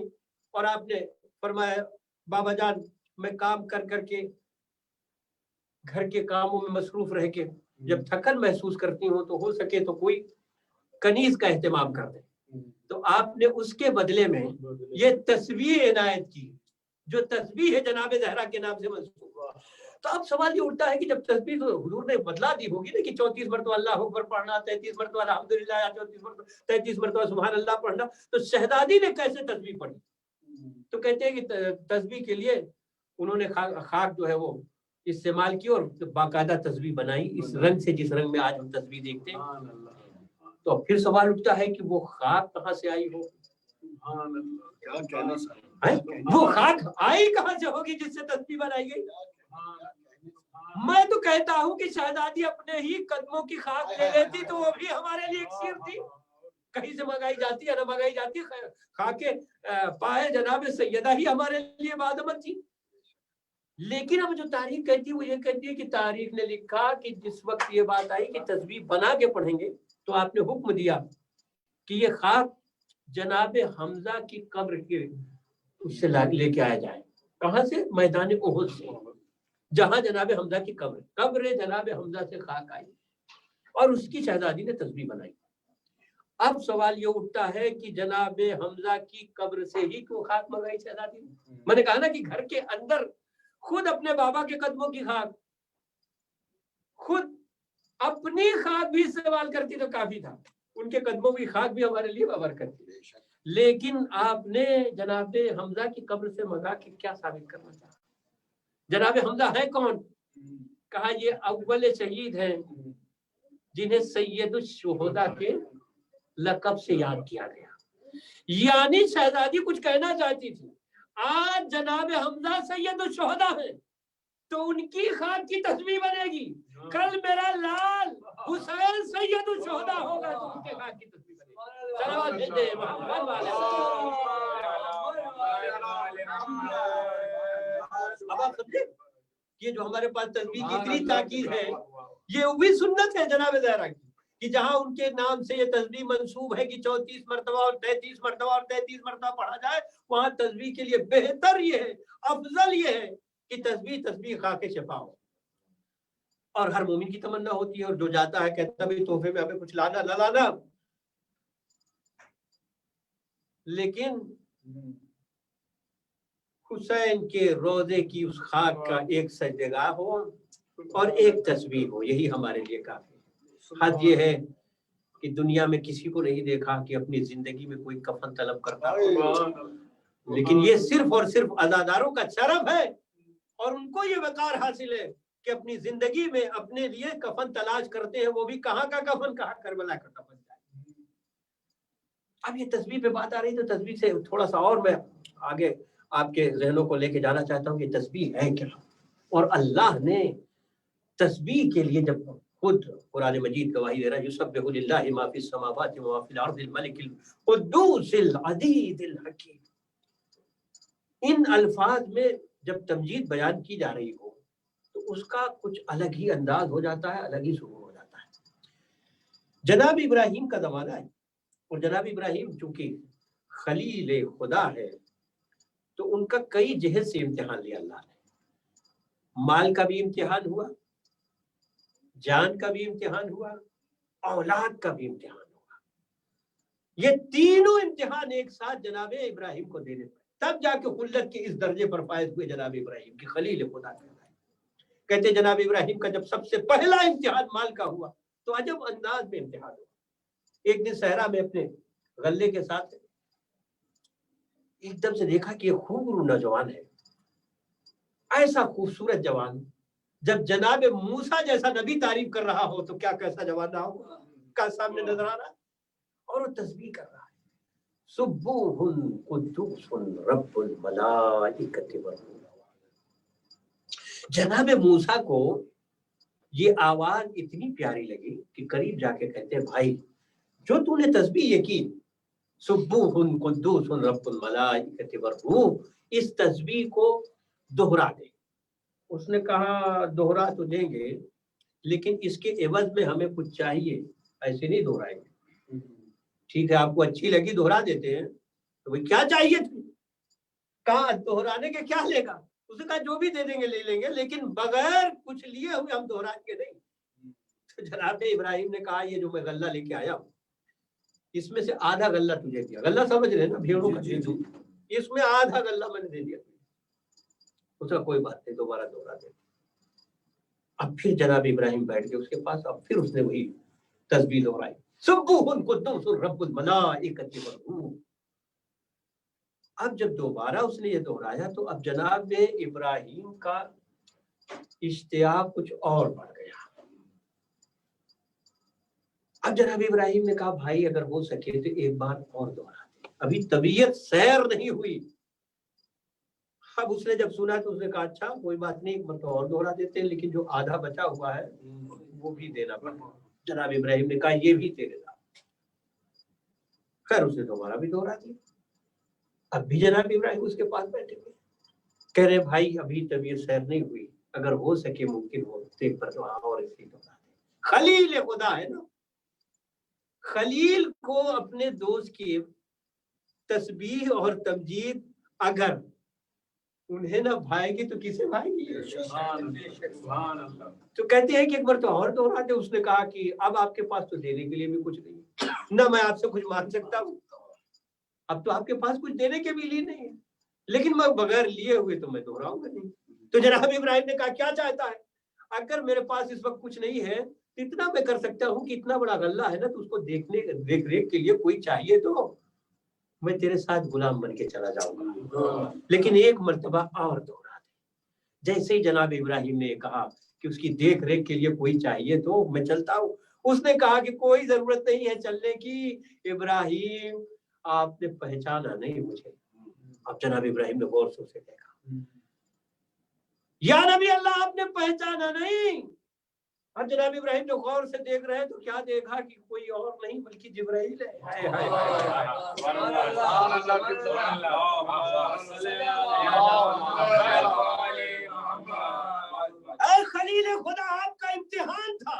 और आपने फरमाया बाबा जान मैं काम कर करके घर के कामों में मसरूफ रह के जब थकन महसूस करती हूँ तो हो सके तो कोई कनीज का एहतमाम कर दे। तो आपने उसके बदले में ये तस्बीह इनायत की, जो तस्बीह है जनाब ज़हरा के नाम से मंसूब। तो अब सवाल ये उठता है कि जब तस्बीह तो हुजूर ने बदला दी होगी ना कि 34 मरतबा अल्लाह अकबर पढ़ना, 33 मरतबा अल्हम्दुलिल्लाह, 33 मरतबा सुभान अल्लाह पढ़ना, तो शहजादी ने कैसे तस्बीह पढ़ी? तो कहते हैं कि तस्बीह के लिए उन्होंने खाक जो है वो इस्तेमाल की और बाकायदा तस्बीह बनाई इस रंग से जिस रंग में आज हम तस्बीह देखते हैं। तो फिर सवाल उठता है कि वो खाक कहाँ से आई हो? वो खाक आई कहाँ से होगी जिससे तस्बीह बनाई गई? मैं तो कहता हूँ कि शहजादी अपने ही कदमों की खाक ले लेती तो वो भी हमारे लिए इक्सीर थी, कहीं से मंगाई जाती है ना मंगाई जाती, खाके पाए जनाब सैयदा ही हमारे लिए बादमत थी। लेकिन अब जो तारीख कहती है वो ये कहती है कि तारीख ने लिखा कि जिस वक्त ये बात आई कि तस्बीह बना के पढ़ेंगे तो आपने हुक्म दिया कि ये खाक जनाब हमजा की कब्र के उससे लेके आया जाए। कहाँ से? मैदान ओहद से, जहां जनाब हमजा की कब्र जनाब हमजा से खाक आई और उसकी शहजादी ने तस्बीह बनाई। अब सवाल ये उठता है कि जनाब हमजा की कब्र से ही क्यों खाक मंगाई शहजादी ने? मैंने कहा ना कि घर के अंदर खुद अपने बाबा के कदमों की खाक, खुद अपनी खाक भी इस्तेमाल करती तो काफी था, उनके कदमों की खाक भी हमारे लिए बाबरकत थी। लेकिन आपने जनाब हमजा की कब्र से मंगा के क्या साबित करना चाहा? जनाब हमजा है कौन? कहा ये अव्वल शहीद हैं जिन्हें सैयदुश शुहदा के लक़ब से याद किया गया। यानी शहजादी कुछ कहना चाहती थी, आज जनाब हमजा सैयदुश शुहदा है तो उनकी खाक की तस्बीह बनेगी, कल मेरा लाल हुसैन सैयदुश शुहदा होगा तो उनके खाक की तस्बीह बनेगी। सलावत भेजे मोहम्मद वाले। अब आप समझे ये जो हमारे पास तस्बीह की इतनी ताकीद है, ये वही सुन्नत है जनाब ज़हरा की कि जहां उनके नाम से ये तस्बीह मंसूब है कि 34 मरतबा और 33 मरतबा और 33 मरतबा पढ़ा जाए, वहां तस्बीह के लिए बेहतर ये है, अफजल ये है कि तस्बीह खाके शिफा हो। और हर मोमिन की तमन्ना होती है और जो जाता है कहता है तोहफे में हमें कुछ लाना न लाना, लेकिन हुसैन के रोजे की उस खाक का एक सजदेगाह हो और एक तस्बीह हो, यही हमारे लिए काफी। हद ये है कि दुनिया में किसी को नहीं देखा कि अपनी जिंदगी में कोई कफन तलब करता हो, लेकिन ये सिर्फ और सिर्फ अज़ादारों का शरफ है और उनको ये वकार हासिल है कि अपनी जिंदगी में अपने लिए कफन तलाश करते हैं, वो भी कहाँ का कफन, कहाँ करबला का कफन। अब ये तस्बीह पे बात आ रही तो तस्बीह से थोड़ा सा और मैं आगे आपके ज़हनों को लेके जाना चाहता हूँ कि तस्बीह है क्या। और अल्लाह ने तस्बीह के लिए जब खुद कुरान मजीद गवाही दे रहा है, युसब्बिहु लिल्लाहि मा फिस समावाति व मा फिल अर्दिल मलिकिल कुद्दूसिल अज़ीज़िल हकीम। इन अल्फाज में जब तमजीद बयान की जा रही हो तो उसका कुछ अलग ही अंदाज हो जाता है, अलग ही सुकून हो जाता है। जनाब इब्राहिम का ज़माना है और जनाब इब्राहिम चूंकि खलील खुदा है तो उनका कई जहद से इम्तिहान लिया अल्लाह ने। माल का भी इम्तिहान हुआ, जान का भी इम्तिहान हुआ, औलाद का भी इम्तिहान हुआ। ये तीनों इम्तिहान एक साथ जनाब इब्राहिम को देने पड़े, तब जाके खुल्लत के इस दर्जे पर फायज हुए जनाब इब्राहिम की खलील खुदा कहलाए। कहते जनाब इब्राहिम का जब सबसे पहला इम्तिहान माल का हुआ तो अजब अंदाज में इम्तिहान हुआ। एक दिन सहरा में अपने गल्ले के साथ एकदम से देखा कि ये खूबसूरत नौजवान है, ऐसा खूबसूरत जवान। जब जनाब मूसा जैसा नबी तारीफ कर रहा हो तो क्या कैसा जवान रहा होगा, का सामने नजर आ रहा है और वो तस्बीह कर रहा है, सुब्बुहुन कुद्दूसुन रब्बुल मलाइकति वरूह। जनाब मूसा को ये आवाज इतनी प्यारी लगी कि करीब जाके कहते हैं, भाई जो तूने तस्बीह ये की, सुब्बुहुन कुद्दूसुन रब्बुल मलाइकति वरूह, इस तस्बीह को दोहरा दे। उसने कहा दोहरा तो देंगे लेकिन इसके एवज में हमें कुछ चाहिए, ऐसे नहीं दोहराएंगे। ठीक है, आपको अच्छी लगी दोहरा देते हैं, तो भाई क्या चाहिए तुम्हें? कहा दोहराने के क्या लेगा? उसने कहा जो भी दे देंगे ले लेंगे, लेकिन बगैर कुछ लिए हुए हम दोहराएंगे नहीं। तो जनाब इब्राहिम ने कहा ये जो मैं गल्ला लेके आया हूँ इसमें से आधा गल्ला तुझे दिया। गल्ला समझ रहे ना, भेड़ों का दूध, इसमें आधा गल्ला मैंने दे दिया। उसका कोई बात नहीं, दोबारा दोहरा दे। अब फिर जनाब इब्राहिम बैठ गए उसके पास, अब फिर उसने वही तस्बीह दोहराई, सुब्बुहुन कुद्दूसुन रब्बुल मलाइकति वरूह। अब जब दोबारा उसने ये दोहराया तो अब जनाब इब्राहिम का इश्तियाक कुछ और बढ़ गया। अब जनाब इब्राहिम ने कहा भाई अगर हो सके तो एक बार और दोहरा दे, अभी तबीयत सैर नहीं हुई। अब उसने जब सुना तो उसने कहा अच्छा कोई बात नहीं, एक मतलब और दोहरा देते हैं, लेकिन जो आधा बचा हुआ है वो भी देना पड़ेगा। जनाब इब्राहिम ने कहा ये भी तेरे साथ। खैर उसने दोबारा भी दोहरा दिया। अब भी जनाब इब्राहिम उसके पास बैठे हुए कह रहे भाई अभी तबीयत सैर नहीं हुई, अगर हो सके मुमकिन हो तो एक बार और इसी दोहरा दे। खलील खुदा है ना, खलील को अपने दोस्त की तस्बीह और तमजीद अगर उन्हें ना भाएगी तो किसे भाएगी? तो कहते हैं कि एक बार तो और दोहरा दे। उसने कहा कि अब आपके पास तो देने के लिए भी कुछ नहीं, ना मैं आपसे कुछ मांग सकता हूँ, अब तो आपके पास कुछ देने के भी लिए नहीं है, लेकिन मैं बगैर लिए हुए तो मैं दोहराऊंगा नहीं। तो जनाब इब्राहिम ने कहा क्या चाहता है? अगर मेरे पास इस वक्त कुछ नहीं है तो इतना मैं कर सकता हूँ कि इतना बड़ा गल्ला है ना, तो उसको देख रेख के लिए कोई चाहिए तो मैं तेरे साथ गुलाम बन के चला जाऊंगा, लेकिन एक मर्तबा और दोहरा दे। जैसे ही जनाब इब्राहिम ने कहा कि उसकी देख रेख के लिए कोई चाहिए तो मैं चलता हूँ, उसने कहा कि कोई जरूरत नहीं है चलने की, इब्राहिम आपने पहचाना नहीं मुझे। अब जनाब इब्राहिम ने गौर से उसे देखा, या नबी अल्लाह आपने पहचाना नहीं। अब जनाब इब्राहिम जो गौर से देख रहे हैं तो क्या देखा कि कोई और नहीं बल्कि जिब्राइल है। हाय हाय हाय। खलील खुदा आपका इम्तिहान था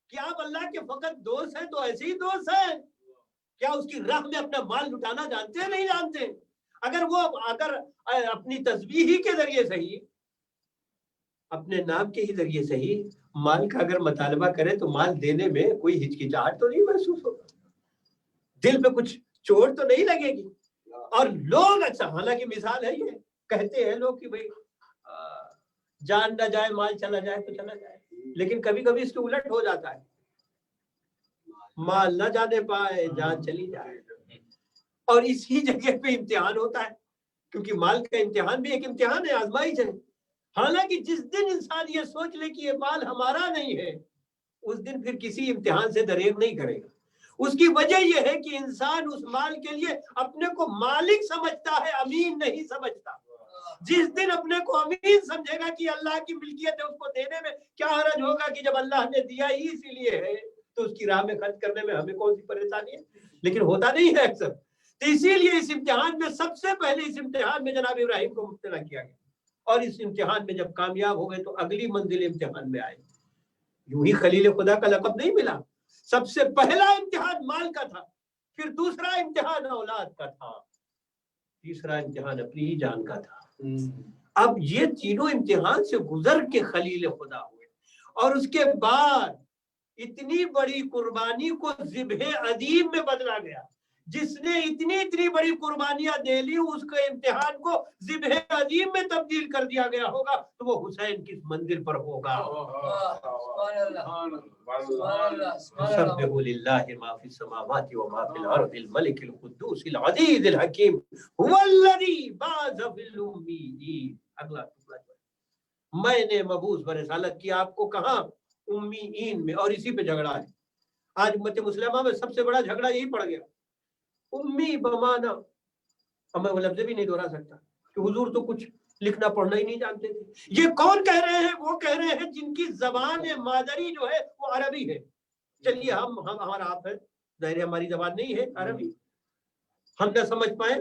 कि आप अल्लाह के फकत दोस्त हैं तो ऐसे ही दोस्त हैं, क्या उसकी राह में अपना माल लुटाना जानते हैं? नहीं जानते। अगर अपनी तस्बीह ही के जरिए सही, अपने नाम के ही जरिए सही माल का अगर मुतालबा करे तो माल देने में कोई हिचकिचाहट तो नहीं महसूस होगा, दिल पे कुछ चोट तो नहीं लगेगी। और लोग अच्छा, हालांकि मिसाल है ये, कहते हैं लोग कि भाई जान ना जाए माल चला जाए तो चला जाए, लेकिन कभी कभी इसके उलट हो जाता है, माल ना जाने पाए जान चली जाए। और इसी जगह पे इम्तिहान होता है, क्योंकि माल का इम्तिहान भी एक इम्तिहान है, आजमाइश है। हालांकि जिस दिन इंसान ये सोच ले कि ये माल हमारा नहीं है, उस दिन फिर किसी इम्तिहान से दरेग नहीं करेगा। उसकी वजह यह है कि इंसान उस माल के लिए अपने को मालिक समझता है, अमीन नहीं समझता। जिस दिन अपने को अमीन समझेगा कि अल्लाह की मिल्कियत है, उसको देने में क्या हरज होगा कि जब अल्लाह ने दिया ही इसीलिए है तो उसकी राह में खर्च करने में हमें कौन सी परेशानी है, लेकिन होता नहीं है अक्सर। तो इसीलिए इस इम्तिहान में सबसे पहले इस इम्तिहान में जनाब इब्राहिम को मुब्तला किया गया, और इस इम्तिहान में जब कामयाब हो गए तो अगली मंजिल इम्तिहान में आए। यूं ही खलील खुदा का लक़ब नहीं मिला, सबसे पहला इम्तिहान माल का था, फिर दूसरा इम्तिहान औलाद का था, तीसरा इम्तिहान अपनी ही जान का था। अब ये तीनों इम्तिहान से गुजर के खलील खुदा हुए, और उसके बाद इतनी बड़ी कुर्बानी को ज़िब्हे अदीम में बदला गया। जिसने इतनी इतनी बड़ी कुर्बानियां दे ली, उसके इम्तिहान को ज़िब्हे अदीम में तब्दील कर दिया गया होगा, तो वो हुसैन किस मंजिल पर होगा। सब्बिहु लिल्लाहि मा फिस समावाति व मा फिल अर्दिल मलिकिल कुद्दूसिल अज़ीज़िल हकीम हुवल्लज़ी बाअसा फिल उम्मीयीन। अगला टुकड़ा, मैंने मबूस व रिसालत की आपको कहा उम्मीयीन में, और इसी पे झगड़ा है आज उम्मत मुस्लिमा में। सबसे बड़ा झगड़ा यही पड़ गया, उम्मी बमाना। अब मैं वो लफ्ज़ भी नहीं दोहरा सकता कि हुजूर तो कुछ लिखना पढ़ना ही नहीं जानते थे। ये कौन कह रहे हैं? वो कह रहे हैं जिनकी जबान मादरी जो है वो अरबी है। चलिए हम हमारा आप है, जाहिर है हमारी जबान नहीं है अरबी, हम न समझ पाए,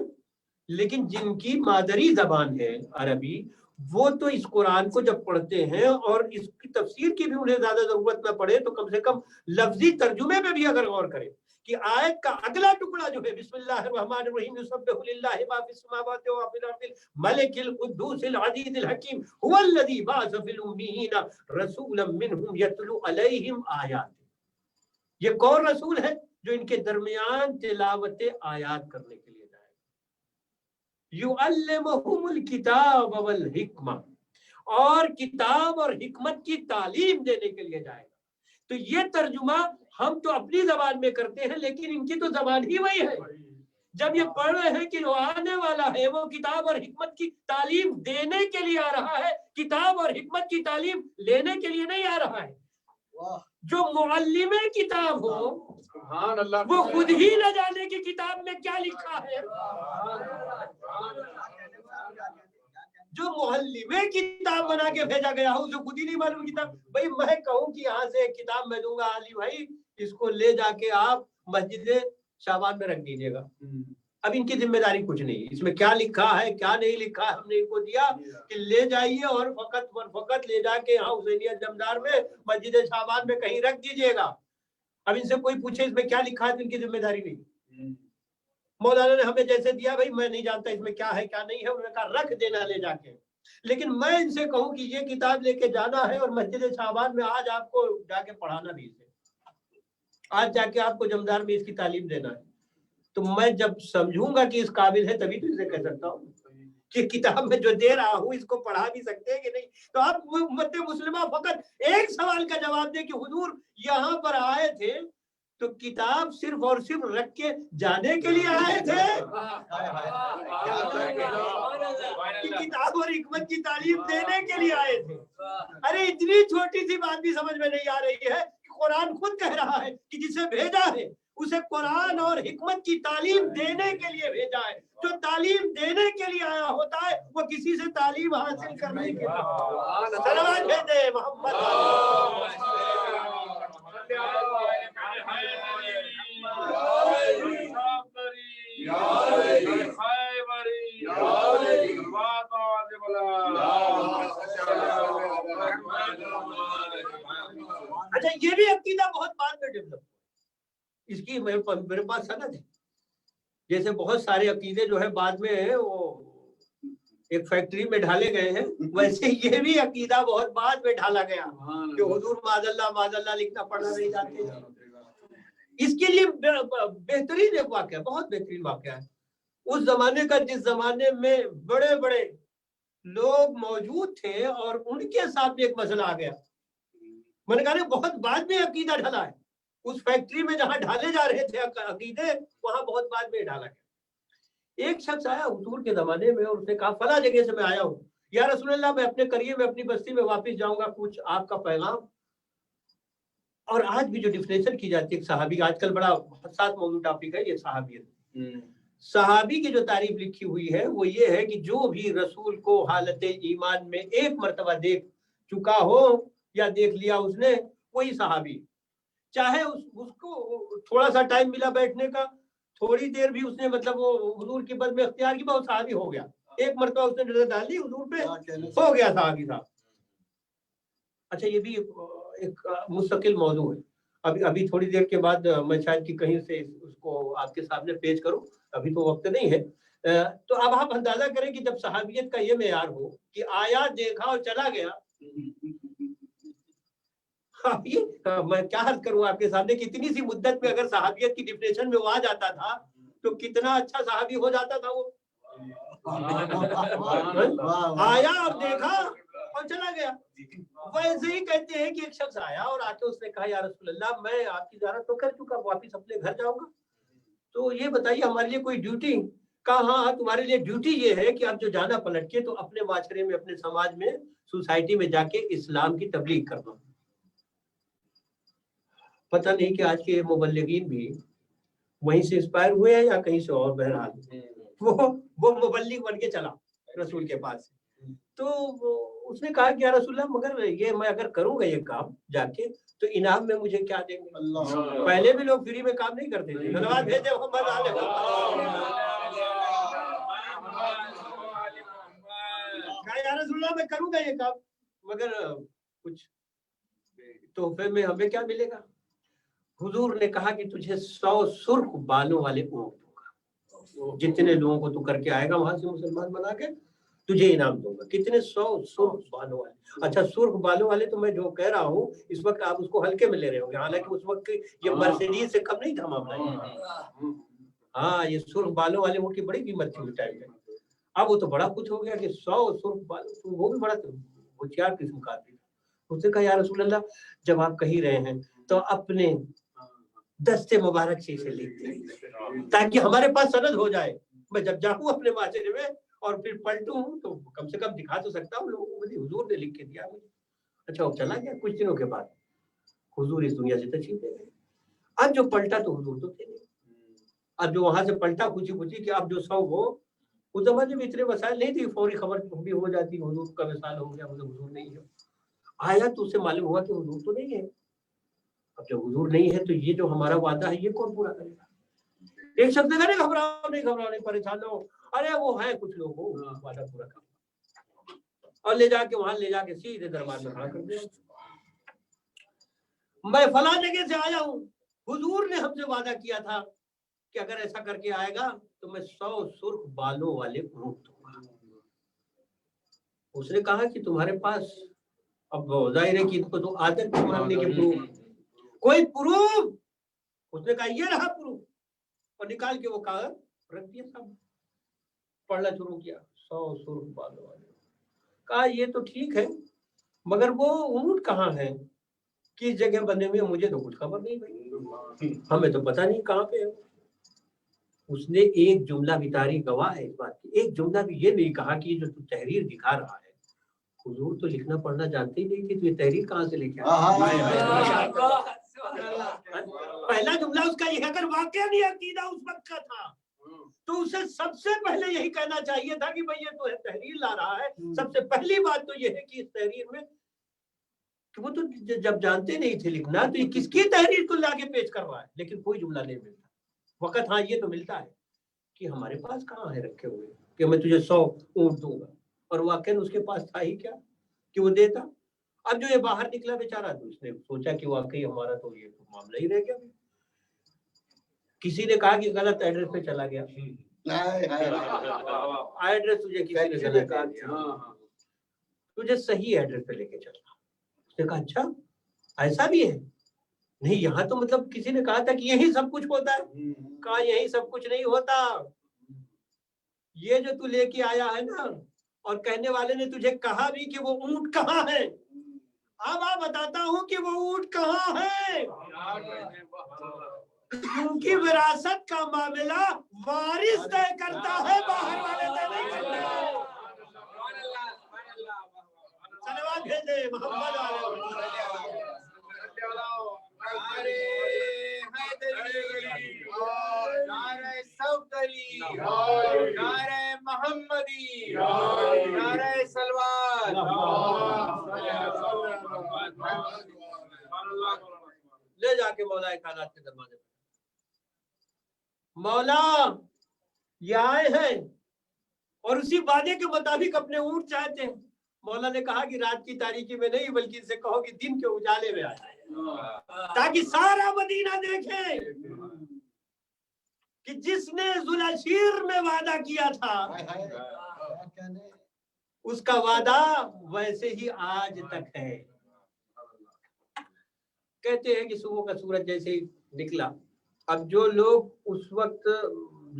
लेकिन जिनकी मादरी जबान है अरबी, वो तो इस कुरान को जब पढ़ते हैं और इसकी तफसीर की भी उन्हें ज्यादा जरूरत न पड़े तो कम से कम लफ्जी तर्जुमे पे भी अगर गौर करें कि आयत का अगला टुकड़ा जो है बिस्मिल्लाहिर्रहमानिर्रहीम युसब्बिहु लिल्लाहि मा फिस समावाति व मा फिल अर्दिल मलिकिल कुद्दूसिल अज़ीज़िल हकीम हुवल्लज़ी बअसा फिल उम्मीयीना रसूलन मिनहुम यतलू अलैहिम आयाति। ये कौन रसूल है? जो इनके दरमियान तिलावत आयात करने के लिए जाएगा। युअल्लिमुहुमुल किताब वल हिकमा, और किताब और हिकमत की तालीम देने के लिए जाएगा। तो ये तर्जुमा हम तो अपनी जबान में करते हैं, लेकिन इनकी तो जबान ही वही है। जब ये पढ़ रहे हैं कि जो आने वाला है वो किताब और हिकमत की तालीम देने के लिए आ रहा है, किताब और हिकमत की तालीम लेने के लिए नहीं आ रहा है। जो मुअल्लिमे किताब हो वो खुद ही न जाने की किताब में क्या लिखा है। जो मुअल्लिमे किताब बना के भेजा गया हो उसे खुद ही नहीं मालूम किताब। भाई मैं कहूँ कि यहाँ से एक किताब मैं दूंगा, अली भाई इसको ले जाके आप मस्जिद शाबान में रख दीजिएगा। अब इनकी जिम्मेदारी कुछ नहीं, इसमें क्या लिखा है क्या नहीं लिखा है हमने इनको दिया कि ले जाइए और फकत ले जाके यहाँ हुसैनिया जमदार में मस्जिद शाबान में कहीं रख दीजिएगा। अब इनसे कोई पूछे इसमें क्या लिखा है तो इनकी जिम्मेदारी नहीं। मौलाना ने हमें जैसे दिया, भाई मैं नहीं जानता इसमें क्या है क्या नहीं है, उन्होंने कहा रख देना ले जाके। लेकिन मैं इनसे कहूँ कि ये किताब लेके जाना है और मस्जिद शाबान में आज आपको जाके पढ़ाना भी इसे, आज जाके आपको जमदार में इसकी तालीम देना है, तो मैं जब समझूंगा कि इस काबिल है तभी तो इसे कह सकता हूँ कि किताब में जो दे रहा हूँ इसको पढ़ा भी सकते हैं कि नहीं। तो आप उम्मत मुस्लिमा फकत एक सवाल का जवाब दे कि हुजूर यहाँ पर आए थे तो किताब सिर्फ और सिर्फ रख के जाने के लिए आए थे कि किताब और हिकमत की तालीम देने के लिए आए थे। अरे इतनी छोटी सी बात भी समझ में नहीं आ रही है कि कुरान खुद कह रहा है कि जिसे भेजा है उसे कुरान और हिकमत की तालीम देने के लिए भेजा है। जो तालीम देने के लिए आया होता है वो किसी से तालीम हासिल करने के लिए। सलावत भेजे मोहम्मद। अच्छा ये भी अकीदा बहुत बाद में डेवलप, इसकी मेरे पास सनद है। जैसे बहुत सारे अकीदे जो है बाद में वो एक फैक्ट्री में ढाले गए हैं, वैसे ये भी अकीदा बहुत बाद में ढाला गया कि हुजूर माज़अल्लाह लिखना पढ़ना नहीं जानते। इसके लिए बेहतरीन एक वाक़या, बहुत बेहतरीन वाक़या है उस जमाने का जिस जमाने में बड़े बड़े लोग मौजूद थे और उनके साथ एक मसला आ गया। मैंने कहा बहुत बाद में अकीदा ढला है, उस फैक्ट्री में जहां ढाले जा रहे थे अकीदे वहां बहुत बाद में ढाला गया। एक शख्स आया हुजूर के जमाने में और उसने कहा फला जगह से मैं आया हूँ या रसूलल्लाह, मैं अपने करिए में अपनी बस्ती में वापस जाऊंगा, कुछ आपका पैगाम। और आज भी जो डिफिनेशन की जाती है सहाबी, आजकल बड़ा हसास मौजूद टॉपिक है ये सहाबियत। सहाबी की जो तारीफ लिखी हुई है वो ये है कि जो भी रसूल को हालत ईमान में एक मर्तबा देख चुका हो या देख लिया उसने, वही सहाबी। चाहे उसको थोड़ा सा टाइम मिला बैठने का, थोड़ी देर भी उसने मतलब वो हुजूर की बद में इख्तियार की, बहुत सहाबी हो गया। एक मर्तबा उसने नजर डाल ली हुजूर पे, हो गया सहाबी साहब। अच्छा, ये भी एक मुस्तकिल मौजू है। अभी थोड़ी देर के बाद मैं शायद कि कहीं से उसको आपके सामने पेश करूं, अभी तो वक्त नहीं है। तो अब आप अंदाजा करें कि जब सहाबियत का ये मेयार हो कि आया, देखा और चला गया, मैं क्या अर्ज करूं आपके सामने कि इतनी सी मुद्दत में अगर सहाबियत की डिफिनेशन में वो आ जाता था तो कितना अच्छा सहाबी हो जाता था वो। आया और देखा और चला गया। वैसे ही कहते हैं कि एक शख्स आया और आके उसने कहा या रसूल अल्लाह, मैं आपकी ज़ियारत तो कर चुका, वापिस अपने घर जाऊंगा, तो ये बताइए हमारे लिए कोई ड्यूटी? कहा हाँ, तुम्हारे लिए ड्यूटी ये है कि आप जो जाना पलट के तो अपने माशरे में, अपने समाज में, सोसाइटी में जाके इस्लाम की तबलीग करना। पता नहीं कि आज के मुबल्लिगीन भी वहीं से इंस्पायर हुए हैं या कहीं से और। बहरहाल वो मुबल्लिग बन के चला रसूल के पास। तो उसने कहा कि या रसूलल्लाह, मगर ये मैं अगर करूंगा ये काम जाके तो इनाम में मुझे क्या देंगे? पहले भी लोग फ्री में काम नहीं करते थे। धन्यवाद भेजे मोहम्मद आले। या रसूलल्लाह, मैं करूंगा ये काम, मगर कुछ तोहफे में हमें क्या मिलेगा? हुजूर ने कहा कि तुझे 100 सुर्ख बालों वाले ऊँट दूंगा। जितने लोगों को तू करके आएगा वहां से मुसलमान बना के, तुझे इनाम दूंगा। कितने? 100 सुर्ख बालों वाले। अच्छा, सुर्ख बालों वाले तो मैं जो कह रहा हूँ इस वक्त आप उसको हल्के में ले रहे होंगे, हालांकि उस वक्त ये मर्सिडीज से कम नहीं था मामला। हाँ, ये सुर्ख बालों वाले ऊँट की बड़ी कीमत थी उस टाइम में। अब वो तो बड़ा कुछ हो गया कि 100 सुर्ख बालों, तो वो भी बड़ा होशियार किस्म का आदमी था। उसने कहा या रसूल अल्लाह, जब आप कही रहे हैं तो अपने दस्ते मुबारक से इसे लिखते ताकि हमारे पास सनद हो जाए। मैं जब जाऊं अपने माशरे में और फिर पलटूं तो कम से कम दिखा तो सकता हूँ लोगों को, हुजूर ने लिख के दिया मुझे। अच्छा, वो चला गया। कुछ दिनों के बाद हुजूर इस दुनिया से तशरीफ ले गए। अब जो पलटा तो हुजूर तो थे नहीं। अब जो वहां से पलटा खुशी खुशी कि अब जो 100 वो, उस जमाने में इतने वसाइल नहीं थी, फौरी खबर भी हो जाती हुजूर का विसाल हो गया, हुजूर नहीं है। आया तो उसे मालूम हुआ कि हुजूर तो नहीं है। अब जब हुजूर नहीं है तो ये जो हमारा वादा है ये कौन पूरा करेगा? एक शब्द का नहीं, घबराओ नहीं, परेशान हो, अरे वो है कुछ लोग वो वादा पूरा कर, और ले जाके वहां ले जाके सीधे दरबार में खड़ा कर दिया। मैं फला जगह से आया हूँ, हुजूर ने हमसे वादा किया था कि अगर ऐसा करके आएगा तो मैं 100 सुर्ख बालों वाले ऊँट दूंगा। उसने कहा कि तुम्हारे पास, अब जाहिर है कि इनको तो आदत थी मानने की, प्रूफ, कोई प्रूफ? उसने कहा ये रहा प्रूफ, और निकाल के वो कागज रख दिया। सब पढ़ना शुरू किया, 100 सुर्ख बालों वाले। कहा ये तो ठीक है, मगर वो ऊँट कहाँ है, किस जगह बने हुए, मुझे तो कुछ खबर नहीं भाई, हमें तो पता नहीं कहाँ पे है। उसने एक जुमला भी, तारीख गवाह है इस बात की, एक जुमला भी ये नहीं कहा कि जो तू तहरीर दिखा रहा है, हुजूर तो लिखना पढ़ना जानते ही नहीं कि तू ये तहरीर कहाँ से लेके आया। पहला जुमला उसका ये, अगर वाकई नहीं अकीदा उस वक्त का था तो उसे सबसे पहले यही कहना चाहिए था कि भाई ये तो तहरीर ला रहा है। सबसे पहली बात तो ये है कि इस तहरीर में, कि वो तो जब जानते नहीं थे लिखना तो ये किसकी तहरीर को लाके पेश कर रहा है, लेकिन कोई जुमला नहीं मिलता। वक्त हाँ ये तो मिलता है कि हमारे पास कहाँ है रखे हुए कि मैं तुझे 100 ऊँट दूंगा, और वाकई उसके पास था ही क्या कि वो देता। अब जो ये बाहर निकला बेचारा तो उसने सोचा कि वाकई हमारा तो ये तो मामला ही रह गया। किसी ने कहा कि गलत एड्रेस पे चला गया, एड्रेस तुझे किसी ने कहा तुझे सही एड्रेस पे लेके चलना। उसने कहा अच्छा ऐसा भी है? नहीं, यहाँ तो मतलब किसी ने कहा था कि यही सब कुछ होता है। कहा यही सब कुछ नहीं होता, ये जो तू लेके आया है ना, और कहने वाले ने तुझे कहा भी कि वो ऊँट कहाँ है, अब आप बताता हूँ कि वो ऊँट कहाँ है। क्योंकि विरासत का मामला वारिस तय करता है, बाहर वाले तय नहीं करते। सलवात भेजे मोहम्मद। علی، نعرہ محمدی، نعرہ سلوات۔ لے جا کے مولا کائنات کے دروازے پر، مولا یہ آئے ہیں اور اسی وعدے کے مطابق اپنے اونٹ چاہتے ہیں۔ مولا نے کہا کہ رات کی تاریکی میں نہیں بلکہ ان سے کہو کہ دن کے اجالے میں آئے تاکہ سارا مدینہ دیکھے کہ جس نے ذوالعشیر میں وعدہ کیا تھا اس کا وعدہ ویسے ہی آج تک ہے۔ کہتے ہیں کہ صبح کا سورج جیسے ہی نکلا، اب جو لوگ اس وقت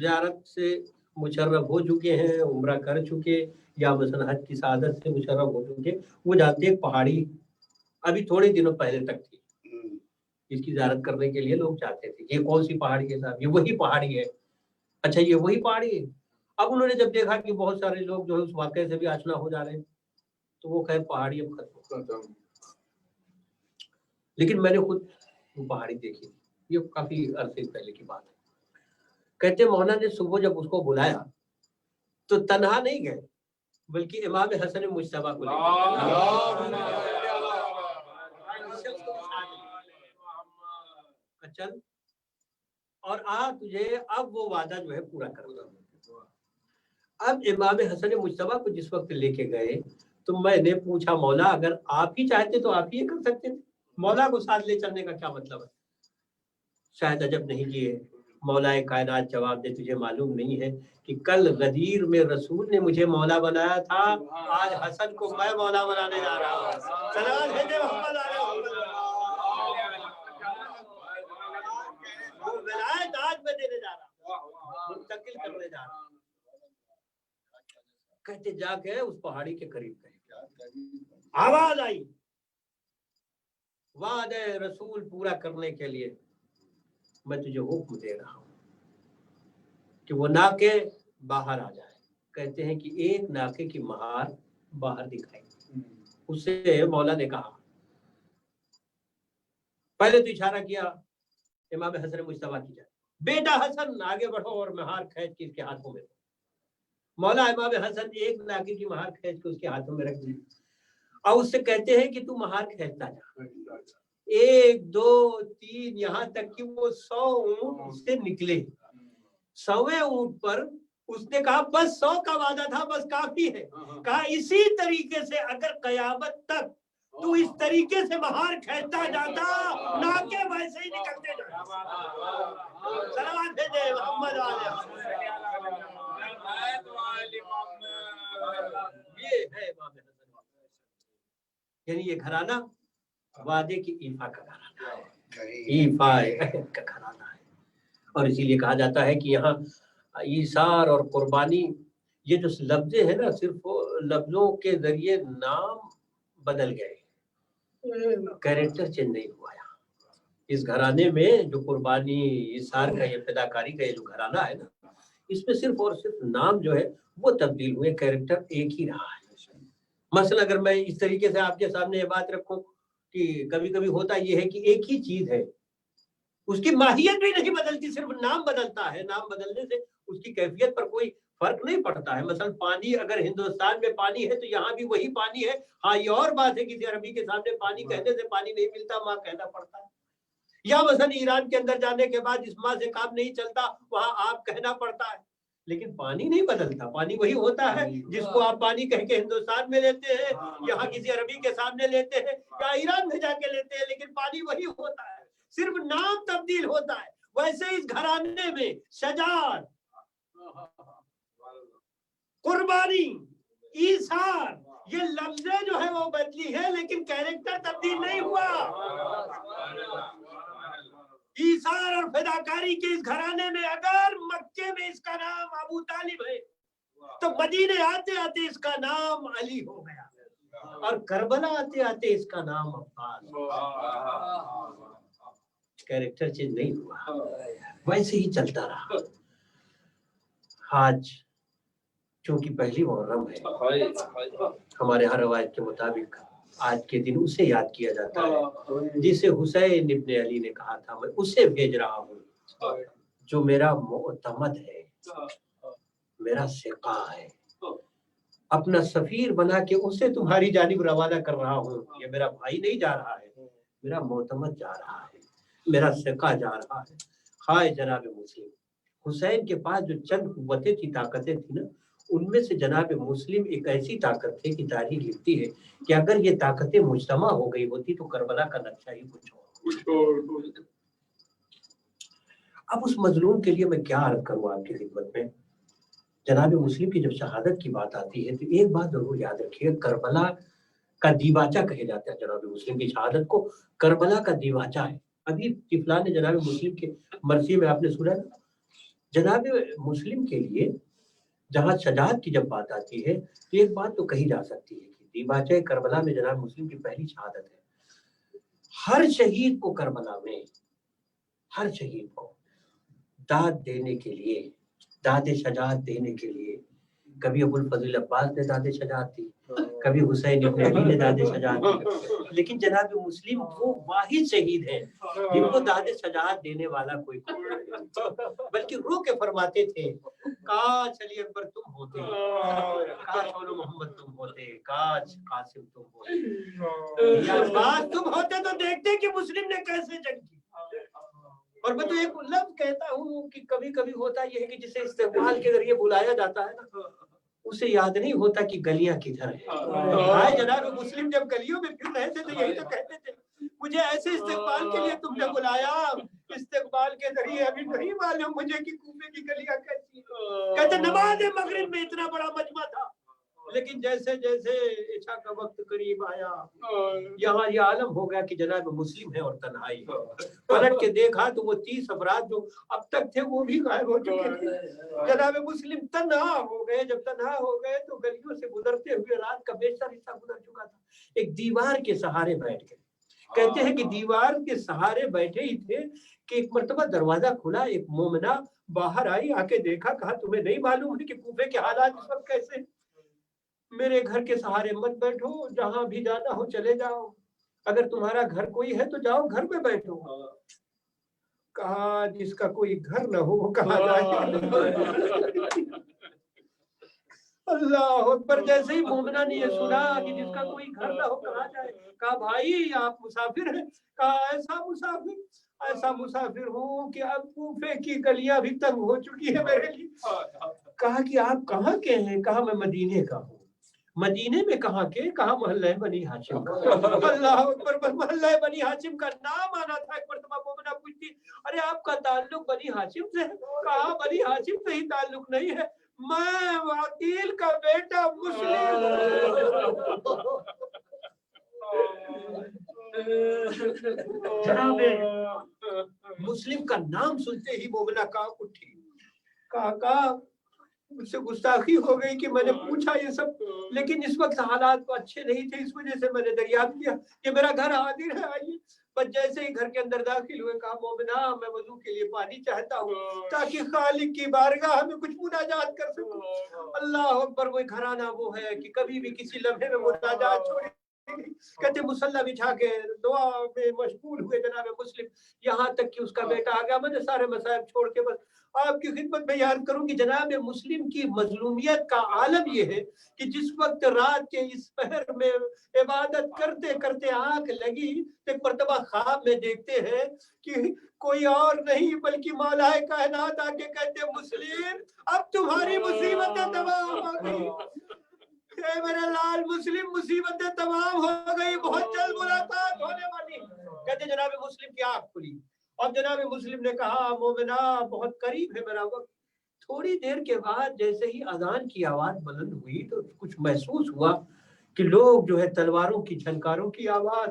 زیارت سے مشرف ہو چکے ہیں، عمرہ کر چکے یا مثلا حج کی سعادت سے مشرف ہو چکے، وہ جانتے ہیں پہاڑی ابھی تھوڑے دنوں پہلے تک تھی، اس کی زیارت کرنے کے لیے لوگ چاہتے تھے یہ کون سی پہاڑی ہے صاحب، یہ وہی پہاڑی ہے، اچھا یہ وہی پہاڑی ہے۔ اب انہوں نے جب دیکھا کہ بہت سارے لوگ جو ہے اس واقعے سے بھی آشنا ہو جا رہے ہیں تو وہ خیر پہاڑی اب ختم، لیکن میں نے خود وہ پہاڑی دیکھی، یہ کافی عرصے پہلے کی بات ہے۔ کہتے مولانا نے صبح جب اس کو بلایا تو تنہا نہیں گئے بلکہ امام حسن مجتبیٰ کو لے گئے، چل اور آ تجھے اب وہ وعدہ جو ہے پورا کرنا۔ اب امام حسن مجتبیٰ کو جس وقت لے کے گئے تو میں نے پوچھا مولا اگر آپ ہی چاہتے تو آپ ہی کر سکتے تھے، مولا کو ساتھ لے چلنے کا کیا مطلب ہے؟ شاید عجب نہیں کیے، مولا کائنات جواب دے تجھے معلوم نہیں ہے کہ کل غدیر میں رسول نے مجھے مولا بنایا تھا، آج حسن کو میں مولا بنانے جا رہا ہوں۔ صلوات بھیجے محمد علیہ وہ ولایت آج میں دینے جا رہا ہوں، منتقل کرنے جا رہا ہوں۔ کہتے جا کے اس پہاڑی کے قریب گئے، آواز آئی وعدہ رسول پورا کرنے کے لیے میں تجھے حکم دے رہا ہوں کہ وہ ناکے باہر آ جائے۔ کہتے ہیں کہ ایک ناکے کی مہار باہر دکھائی، اس سے مولا نے کہا، پہلے تو اشارہ کیا امام حسن مجتبیٰ کی جائے، بیٹا حسن آگے بڑھو اور مہار کھینچ کے اس کے ہاتھوں میں۔ مولا امام حسن ایک ناکے کی مہار کھینچ کے اس کے ہاتھوں میں رکھ دی اور اس سے کہتے ہیں کہ تو مہار کھینچتا جا، 1 2 3 یہاں تک کہ وہ 100 اونٹ اس سے نکلے۔ 100ویں اونٹ پر اس نے کہا بس 100 کا وعدہ تھا، بس کافی ہے۔ کہا اسی طریقے سے اگر قیامت تک تو اس طریقے سے مہار کھینچتا جاتا ناکے ویسے ہی نکلتے جاتے۔ صلوات بھیجے محمد یہ ہے امام حسن، یعنی یہ گھرانہ وعدے کی ایفا کا گھرانہ ہے، ایفا کا گھرانہ ہے، اور اسی لیے کہا جاتا ہے کہ یہاں ایثار اور قربانی یہ جو لفظ ہیں نا صرف لفظوں کے ذریعے نام بدل گئے، کیریکٹر چینج نہیں ہوا۔ یہاں اس گھرانے میں جو قربانی ایثار کا یہ فداکاری کا یہ جو گھرانہ ہے نا، اس میں صرف اور صرف نام جو ہے وہ تبدیل ہوئے، کیریکٹر ایک ہی رہا ہے۔ مثلا اگر میں اس طریقے سے آپ کے سامنے یہ بات رکھوں کہ کبھی کبھی ہوتا یہ ہے کہ ایک ہی چیز ہے، اس کی ماہیت بھی نہیں بدلتی، صرف نام بدلتا ہے، نام بدلنے سے اس کی کیفیت پر کوئی فرق نہیں پڑتا ہے۔ مثلا پانی اگر ہندوستان میں پانی ہے تو یہاں بھی وہی پانی ہے، ہاں یہ اور بات ہے کسی عربی کے سامنے پانی کہنے سے پانی نہیں ملتا، ماں کہنا پڑتا ہے، یا مثلا ایران کے اندر جانے کے بعد اس ماں سے کام نہیں چلتا، وہاں آپ کہنا پڑتا ہے، لیکن پانی نہیں بدلتا، پانی وہی ہوتا ہے جس کو آپ پانی کہہ کے ہندوستان میں لیتے ہیں، یہاں کسی عربی کے سامنے لیتے ہیں یا ایران میں جا کے لیتے ہیں، لیکن پانی وہی ہوتا ہے، صرف نام تبدیل ہوتا ہے۔ ویسے اس گھرانے میں شجاعت، قربانی، ایثار یہ لفظیں جو ہے وہ بدلی ہے لیکن کیریکٹر تبدیل نہیں ہوا۔ ایثار اور فداکاری کے اس گھرانے میں اگر مکے میں اس کا نام ابو طالب ہے تو مدینے آتے آتے اس کا نام علی ہو گیا، اور کربلا آتے آتے اس کا نام عباس۔ کیریکٹر چینج نہیں ہوا، ویسے ہی چلتا رہا۔ آج چونکہ پہلی محرم ہے، ہمارے ہر روایت کے مطابق آج کے دن اسے یاد کیا جاتا ہے جسے حسین ابن علی نے کہا تھا میں اسے بھیج رہا ہوں جو میرا معتمد ہے، मेरा सिका है, अपना सफीर बना के उसे तुम्हारी जानिब रवाना कर रहा हूँ। ये मेरा भाई नहीं जा रहा है, मेरा मोतमद जा रहा है, मेरा सिका जा रहा है। हाय जनाब मुस्लिम, हुसैन के पास जो चंद कुव्वतें थी, ताकतें थी ना, उनमें से जनाब मुस्लिम एक ऐसी ताकत थे कि तारीख लिखती है कि अगर ये ताकतें मुजतमा हो गई होती तो करबला का नक्शा ही कुछ और। अब उस मजलूम के लिए मैं क्या अर्ज करूँ आपकी खिदमत में। जनाब मुस्लिम की जब शहादत की बात आती है तो एक बात जरूर याद रखिए, करबला का दीवाचा कहे जाता है। जनाब मुस्लिम की शहादत को करबला का दीवाचा है। अभी तिफला ने जनाब मुस्लिम के मरसी में आपने सुना ना, जनाब मुस्लिम के लिए जहाँ शजात की जब बात आती है तो एक बात तो कही जा सकती है कि दीवाचा करबला में जनाब मुस्लिम की पहली शहादत है। हर शहीद को करबला में, हर शहीद को दाद देने के लिए, दादे शजात देने के लिए, कभी अबुल फजल अब्बास ने दादे शजात दी, कभी हुसैन इब्न अली ने दादे शजात दी, लेकिन जनाब मुस्लिम वो वाहिद शहीद हैं जिनको दादे शजात देने वाला कोई बल्कि रो के फरमाते थे, काश अली अकबर तुम होते, काश औलो मोहम्मद तुम होते, काश कासिम तुम होते, या अब्बास तुम होते तो देखते कि मुस्लिम ने कैसे जंग की। और मैं तो एक लफ्ज कहता हूँ कि कभी कभी होता यह है कि जिसे इस्तेमाल के जरिए बुलाया जाता है ना, उसे याद नहीं होता कि गलियां किधर है। भाई जनाब मुस्लिम जब गलियों में फिर रहे थे तो यही तो कहते थे, मुझे ऐसे इस्तेमाल के लिए तुमने बुलाया, इस्तेमाल के जरिए अभी नहीं मालूम मुझे कि कूफे की गलियां कैसी। कहते नमाज मगरिब में इतना बड़ा मजमा था, लेकिन जैसे जैसे इशा का वक्त करीब आया, यहाँ ये आलम हो गया कि जनाब मुस्लिम है और तन्हाई है। पलट के देखा तो वो 30 अफराद जो अब तक थे वो भी गायब हो चुके थे। जनाब मुस्लिम तन्हा हो गए। जब तन्हा हो गए तो गलियों से गुजरते हुए रात का बेशतर हिस्सा गुजर चुका था। एक दीवार के सहारे बैठ गए। कहते हैं कि दीवार के सहारे बैठे ही थे कि एक मर्तबा दरवाजा खुला, एक मोमना बाहर आई, आके देखा, कहा तुम्हें नहीं मालूम है कि कूफे के हालात इस वक्त कैसे? मेरे घर के सहारे मत बैठो, जहां भी जाना हो चले जाओ, अगर तुम्हारा घर कोई है तो जाओ घर में बैठो। कहा जिसका कोई घर न हो वो कहाँ जाए। अल्लाह अकबर। जैसे ही मोमना ने ये सुना कि जिसका कोई घर न हो कहाँ जाए, कहा भाई आप मुसाफिर हैं? कहा ऐसा मुसाफिर हूँ कि अब कूफे की गलियां भी तंग हो चुकी है मेरे लिए। कहा कि आप कहाँ के हैं? कहा मैं मदीने का हूँ। मदीने में कहाँ के? कहा मोहल्ला बनी हाशिम का। अल्लाह अकबर। मोहल्ला बनी हाशिम का नाम आना था। एक मरतबा मोमना पूछती, अरे आपका ताल्लुक बनी हाशिम से है? कहा बनी हाशिम से ही ताल्लुक नहीं है, मैं वकील का बेटा मुस्लिम। मुस्लिम का नाम सुनते ही मोमना कांप उठी। कहा मुझसे गुस्ताखी हो गई कि मैंने पूछा ये सब, लेकिन इस वक्त हालात तो अच्छे नहीं थे, इस वजह से मैंने दरियाफ्त किया कि मेरा घर हाजिर है, आइए। पर जैसे ही घर के अंदर दाखिल हुए कहा मोमिना मैं वजू के लिए पानी चाहता हूँ ताकि खालिक की बारगाह में कुछ मुनाजात कर सकूं। अल्लाह अकबर। वो घराना वो है कि कभी भी किसी लम्हे में मुनाजात छोड़े। कहते मुसल्ला बिछा के दुआ में मशगूल हुए जनाब मुस्लिम, यहाँ तक कि उसका बेटा आ गया। मैंने सारे मसाइब छोड़ के बस आपकी खिदमत में याद करूं कि जनाब मुस्लिम की मजलूमियत का आलम यह है कि जिस वक्त रात के इस पहर में इबादत करते करते आंख लगी तो मर्तबा ख्वाब में देखते हैं कि कोई और नहीं बल्कि मौलाए कायनात आके कहते मुस्लिम अब तुम्हारी मुसीबतें तमाम हो गई। मेरा लाल मुस्लिम मुसीबतें तमाम हो गई, बहुत जल्द मुलाकात होने वाली। कहते जनाब मुस्लिम की आंख खुली और जनाब मुस्लिम ने कहा मोमिना बहुत करीब है मेरा वक्त। थोड़ी देर के बाद जैसे ही अजान की आवाज बुलंद हुई तो कुछ महसूस हुआ कि लोग जो है तलवारों की झनकारों की आवाज,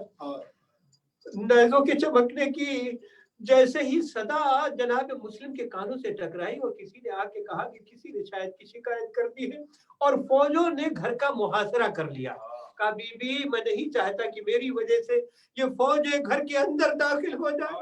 नेज़ों के चमकने की जैसे ही सदा जनाब मुस्लिम के कानों से टकराई और किसी ने आके कहा कि किसी ने शायद की शिकायत कर दी है और फौजों ने घर का मुहासरा कर लिया। कहा बीबी मैं नहीं चाहता कि मेरी वजह से ये फौज घर के अंदर दाखिल हो जाए।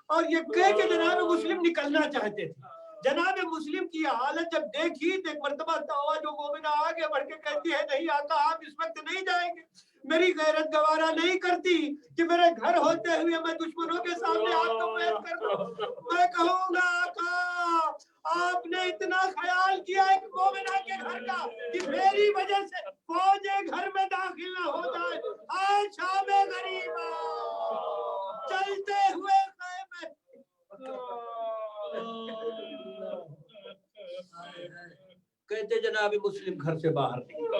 और ये कह के जनाब मुस्लिम निकलना चाहते थे। जनाब मुस्लिम की हालत जब देखी तो एक मर्तबा तवा जो मोमिना आगे बढ़ के कहती है नहीं आका आप इस वक्त नहीं जाएंगे, मेरी गैरत गवारा नहीं करती कि मेरे घर होते हुए मैं दुश्मनों के सामने आपको पेश कर दूं। मैं कहूंगा आका آپ نے اتنا خیال کیا ایک مومنہ کے گھر کا کہ میری وجہ سے فوج گھر میں داخل نہ ہو جائے. آئے شام غریبا چلتے ہوئے خیمے. کہتے جناب مسلم گھر سے باہر نکلے.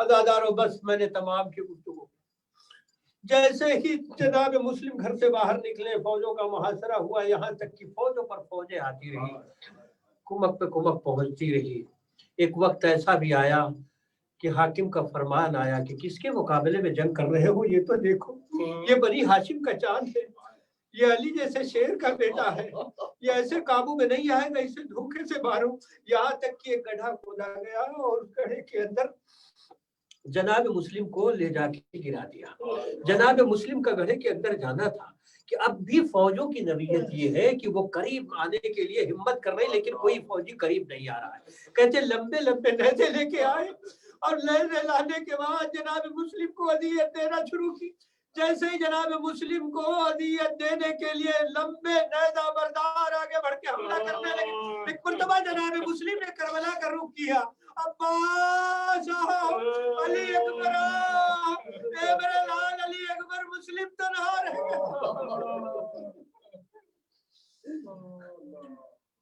عزادارو بس میں نے تمام کی گفتگو. جیسے ہی جناب مسلم گھر سے باہر نکلے فوجوں کا محاصرہ ہوا, یہاں تک کہ فوجوں پر فوجیں آتی رہی, کمک پہ کمک پہنچتی رہی. ایک وقت ایسا بھی آیا کہ حاکم کا فرمان آیا کہ کس کے مقابلے میں جنگ کر رہے ہو, یہ تو دیکھو, یہ بنی ہاشم کا چاند ہے, یہ علی جیسے شیر کا بیٹا ہے, یہ ایسے قابو میں نہیں آئے گا, اسے دھوکے سے مارو. یہاں تک کہ ایک گڑھا کھودا گیا اور اس گڑھے کے اندر جناب مسلم کو لے جا کے گرا دیا. جناب مسلم کا گڑھے کے اندر جانا تھا کہ اب بھی فوجوں کی نوعیت یہ ہے کہ وہ قریب آنے کے لیے ہمت کر رہے ہیں لیکن کوئی فوجی قریب نہیں آ رہا ہے. کہتے لمبے لمبے نیزے لے کے آئے اور نیزے لانے کے بعد جناب مسلم کو اذیت دینا شروع کی. جیسے ہی جناب مسلم کو اذیت دینے کے لیے لمبے نیزہ بردار آگے بڑھ کے حملہ کرنے لگے. ایک مرتبہ جناب مسلم نے کربلا کا رخ کیا. عباس علی اکبر, اے میرے لال علی اکبر, مسلم تنہا رہ گیا.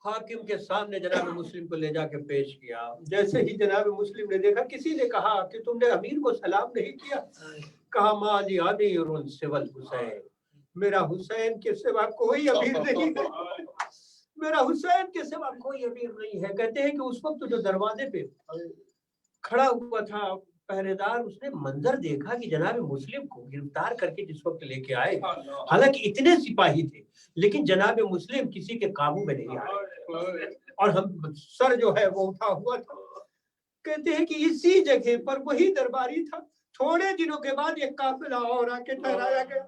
حاکم کے سامنے جناب مسلم کو لے جا کے پیش کیا. جیسے ہی جناب مسلم نے دیکھا, کسی نے کہا کہ تم نے امیر کو سلام نہیں کیا. کہا مالی امیر سوى الحسین, میرا حسین کے سوا کوئی امیر نہیں ہے, میرا حسین کے سوا کوئی امیر نہیں ہے. کہتے ہیں کہ اس وقت جو دروازے پہ کھڑا ہوا تھا پہرے دار, اس نے منظر دیکھا کہ جناب مسلم کو گرفتار کر کے جس وقت لے کے آئے, حالانکہ اتنے سپاہی تھے لیکن جناب مسلم کسی کے قابو میں نہیں آئے اور ہم سر جو ہے وہ اٹھا ہوا تھا. کہتے ہیں کہ اسی جگہ پر وہی درباری تھا. تھوڑے دنوں کے بعد ایک قافلہ اور آ کے ٹھہرایا گیا,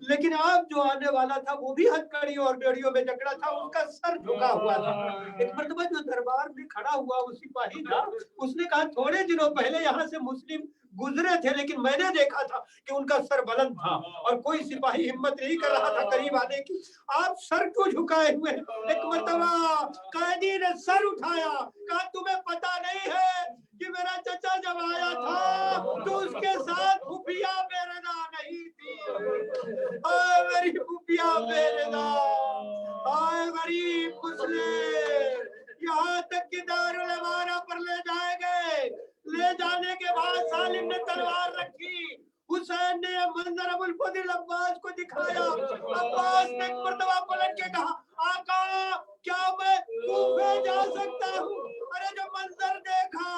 لیکن اب جو آنے والا تھا وہ بھی ہتھکڑیوں اور بیڑیوں میں جکڑا تھا, اس کا سر جھکا ہوا تھا. ایک مرتبہ جو دربار میں کھڑا ہوا وہ سپاہی تھا, اس نے کہا تھوڑے دنوں پہلے یہاں سے مسلم گزرے تھے لیکن میں نے دیکھا تھا کہ ان کا سر بلند تھا اور کوئی سپاہی ہمت نہیں کر رہا تھا قریب آنے کی. آپ سر کو جھکائے ہوئے. ایک مرتبہ قائدی نے سر اٹھایا, کہا تمہیں پتا نہیں ہے کہ میرا چچا جب آیا تھا تو اس کے ساتھ پھوپھیا بے رضا نہیں تھی. آئے میری پھوپھیا بے رضا, آئے غریب مسلم, یہاں تک کہ دارالامانہ پر لے جائے گئے. لے جانے کے بعد سالم نے تلوار رکھی, حسین نے یہ منظر ابو الفضل عباس کو دکھایا. عباس نے ایک مرتبہ پلٹ کے کہا آقا کیا میں کوفے جا سکتا ہوں؟ ارے جو منظر دیکھا,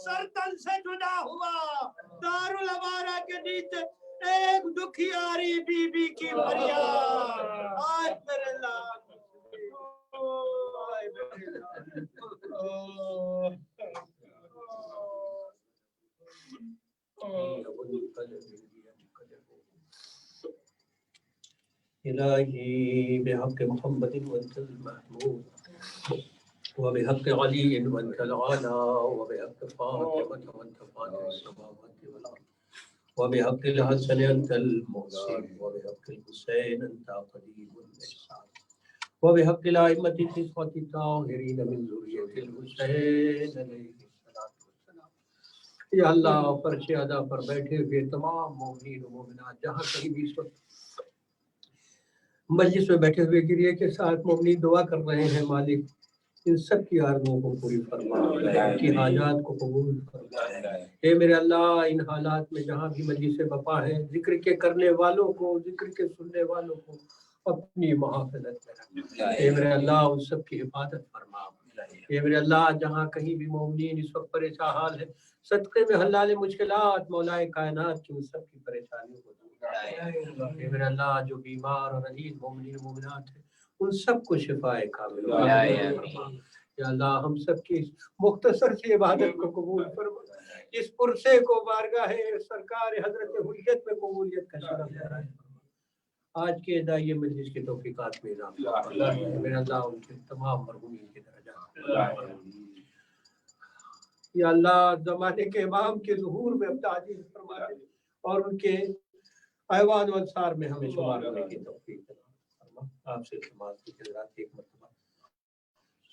سر تن سے جدا ہوا, دارالامانہ کے نیچے ایک دکھیاری بی بی کی فریاد. آج میرے لال, آج میرے لال. الہی بحق محمد وانت المحمود وبحق علی وانت العالی وبحق فاطمة وانت فاطر السماوات والارض وبحق الحسن انت المحسن وبحق الحسین انت قدیم الاحسان وبحق الائمة التسعة الطاهرین من ذریة الحسین علیہ الصلوۃ والسلام. یا اللہ فرش ادا پر بیٹھے ہوئے تمام مومنین و مومنات جہاں کہیں بھی اس وقت مجلس میں بیٹھے ہوئے گریے کے ساتھ مومنین دعا کر رہے ہیں, مالک ان سب کی آرزوؤں کو پوری فرما, ان کی حاجات کو قبول فرما. اے میرے اللہ ان حالات میں جہاں بھی مجلس بپا ہے, ذکر کے کرنے والوں کو, ذکر کے سننے والوں کو اپنی محافظت میں رکھ. اے میرے اللہ ان سب کی حفاظت فرما. اے میرے اللہ جہاں کہیں بھی مومنین اس وقت پریشان حال ہے, صدقے میں حلال مشکلات مولا کائنات کی ان سب کی پریشانیوں کو دور کر. اے میرے اللہ جو بیمار اور عزیز مومنین مومنات ہیں ان سب کو شفائے کامل فرما. یا اللہ ہم سب کی مختصر سی عبادت کو قبول فرما, اس پرسے کو بارگاہ سرکار حضرت حجت میں قبولیت کا شرف فرمائے. آج کے ادائی مجلس کی توفیقات میں اضافہ فرما. میرے اللہ ان کے تمام مرحومین کے درجات. یا اللہ زمانے کے امام کے ظہور میں اب تعجیل فرما دے اور ان کے ایوان و انصار میں ہمیں شمار ہونے کی توفیق فرما. آپ سے سماعت کی حضرات ایک مرتبہ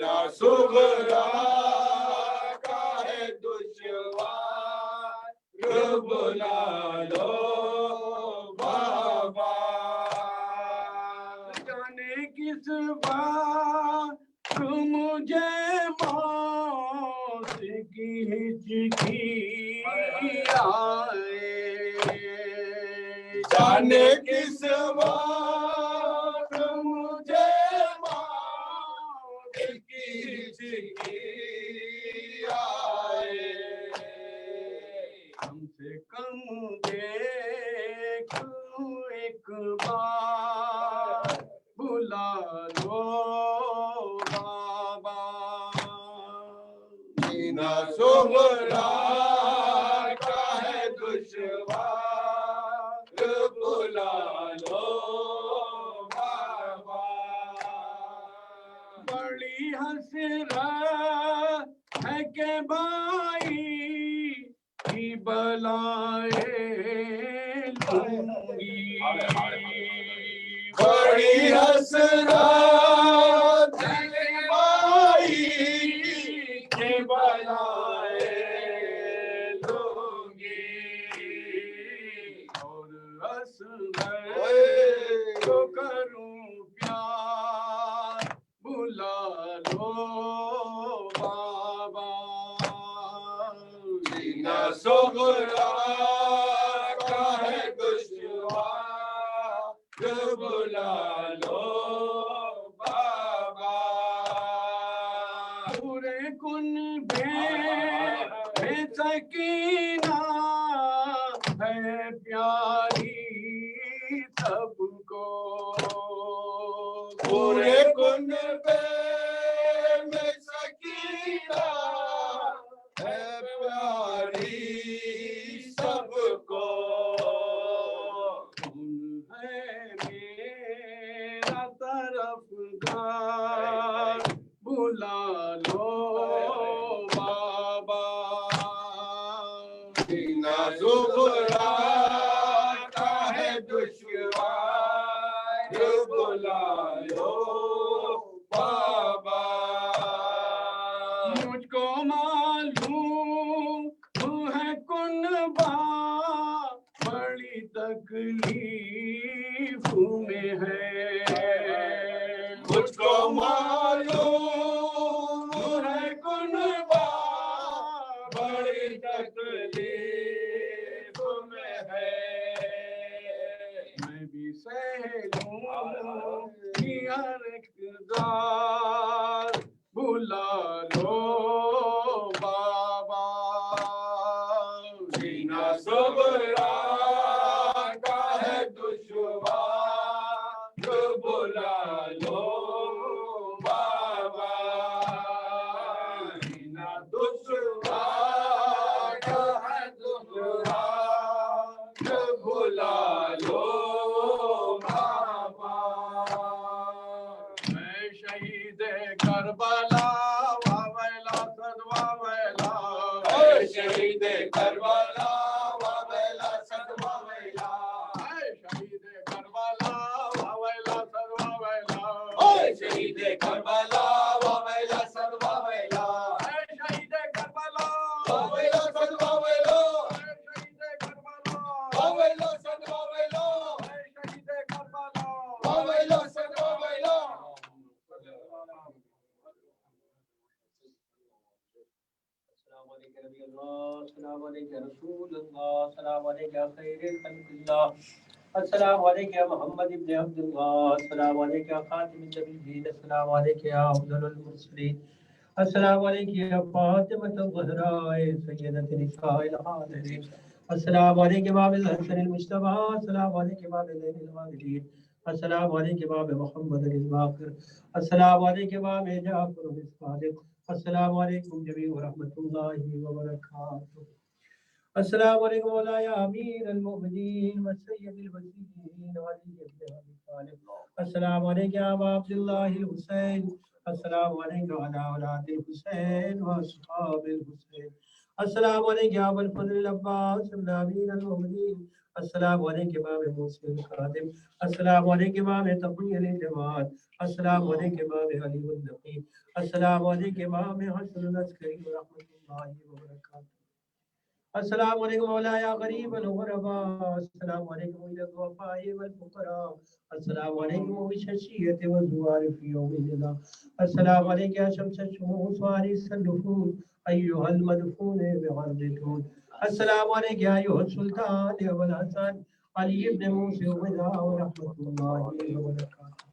सीना सुगरा का है दुश्वार बुला लो बाबा जाने किस बात मुझे मौत की हिचकी आए जाने किस बात मुझे मौत की हिचकी आए हमसे कम देखो एक बार बुला लो बाबा सीना सुगरा का है दुश्वार बुला लो बाबा बड़ी हसरत है के भाई की बलाएं लूंगी बड़ी हसरत है के भाई की बलाएं लूंगी और असगर को करूं प्यार बुला लो बाबा सीना सुगरा का है दुश्वार बुला लो बाबा पूरे कुनबे में सकीना है प्यारी सबको पूरे कुनबे में सकीना है प्यारी सबको तुम है मेरा तरफदार बुला लो बाबा सीना सुगरा का है दुश्वार बुला लो बाबा मुझको मालूम है कुनबा बड़ी तकलीफ में है मुझको मालूम है कुनबा बड़ी तकलीफ में है मैं भी सह लूंगी हर इक़्तिदार बुला लो बाबा सीना सुगरा का है दुश्वार बुला लो बाबा सीना दुश्वार का है दुश्वार बुला लो बाबा मैं शहीद करबला वावेला सदवावेला शहीद करबला वावेला सदवावेला शहीद करबला वावेला सदवावेला शहीद करबला वावेला सदवावेला शहीद करबला वावेला सदवावेला शहीद करबला वावेला सदवावेला शहीद करबला वावेला सदवावेला السلام علیکم رسول اللہ السلام علیکم خیر خلق اللہ السلام علیکم محمد ابن عبد اللہ السلام علیکم خاتم النبیین السلام علیکم افضل المرسلین السلام علیکم فاطمۃ الزہراء سیدۃ نساء العالمین السلام علیکم ابو الحسن المجتبی السلام علیکم ابو زین العابدین السلام علیکم ابو محمد الباقر السلام علیکم ابو جعفر الصادق السلام علیکم جمیع ورحمۃ اللہ وبرکاتہ السلام علیکم مولاي امیر المؤمنین والسید الوزیرین وعلی بن ابی طالب السلام علیکم ابا عبد اللہ الحسین السلام علیکم علی اولاد الحسین واصحاب الحسین السلام علیکم ابو الفضل العباس امیر المؤمنین السلام علیکم امام محسن الخادم، السلام علیکم امام تقی الجماعت، السلام علیکم امام علی النقی، السلام علیکم امام حسن العسکری ورحمۃ اللہ وبرکاتہ. السلام علیکم مولایا غریب الغرباء، السلام علیکم الضعفاء والفقراء، السلام علیکم بالششیۃ والزوار فی یوم الجزاء، السلام علیکم یا شمس الشموس وارث النفوس ایھا المدفون بعرض الجود، السلام علیکم یا ایھا السلطان ابو الحسن علی ابن موسی الرضا ورحمۃ اللہ وبرکاتہ.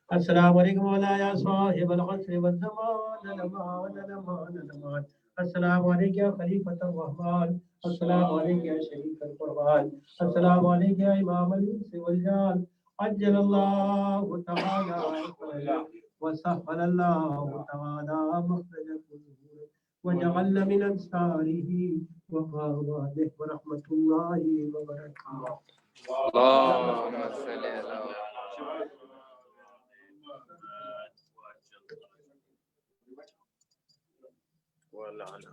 السلام علیکم مولایا صاحب العصر والزمان الامان الامان الامان، السلام علیکم یا خلیفۃ الرحمن، السلام علیکم یا شریف القرآن، السلام علیکم یا امام الانس والجان، عجل اللہ تعالی وسهل اللہ تعالی مخرجکم وجعلنا من انصاره وقربانه ورحمۃ اللہ وبرکاتہ. اللهم صل على ولعنة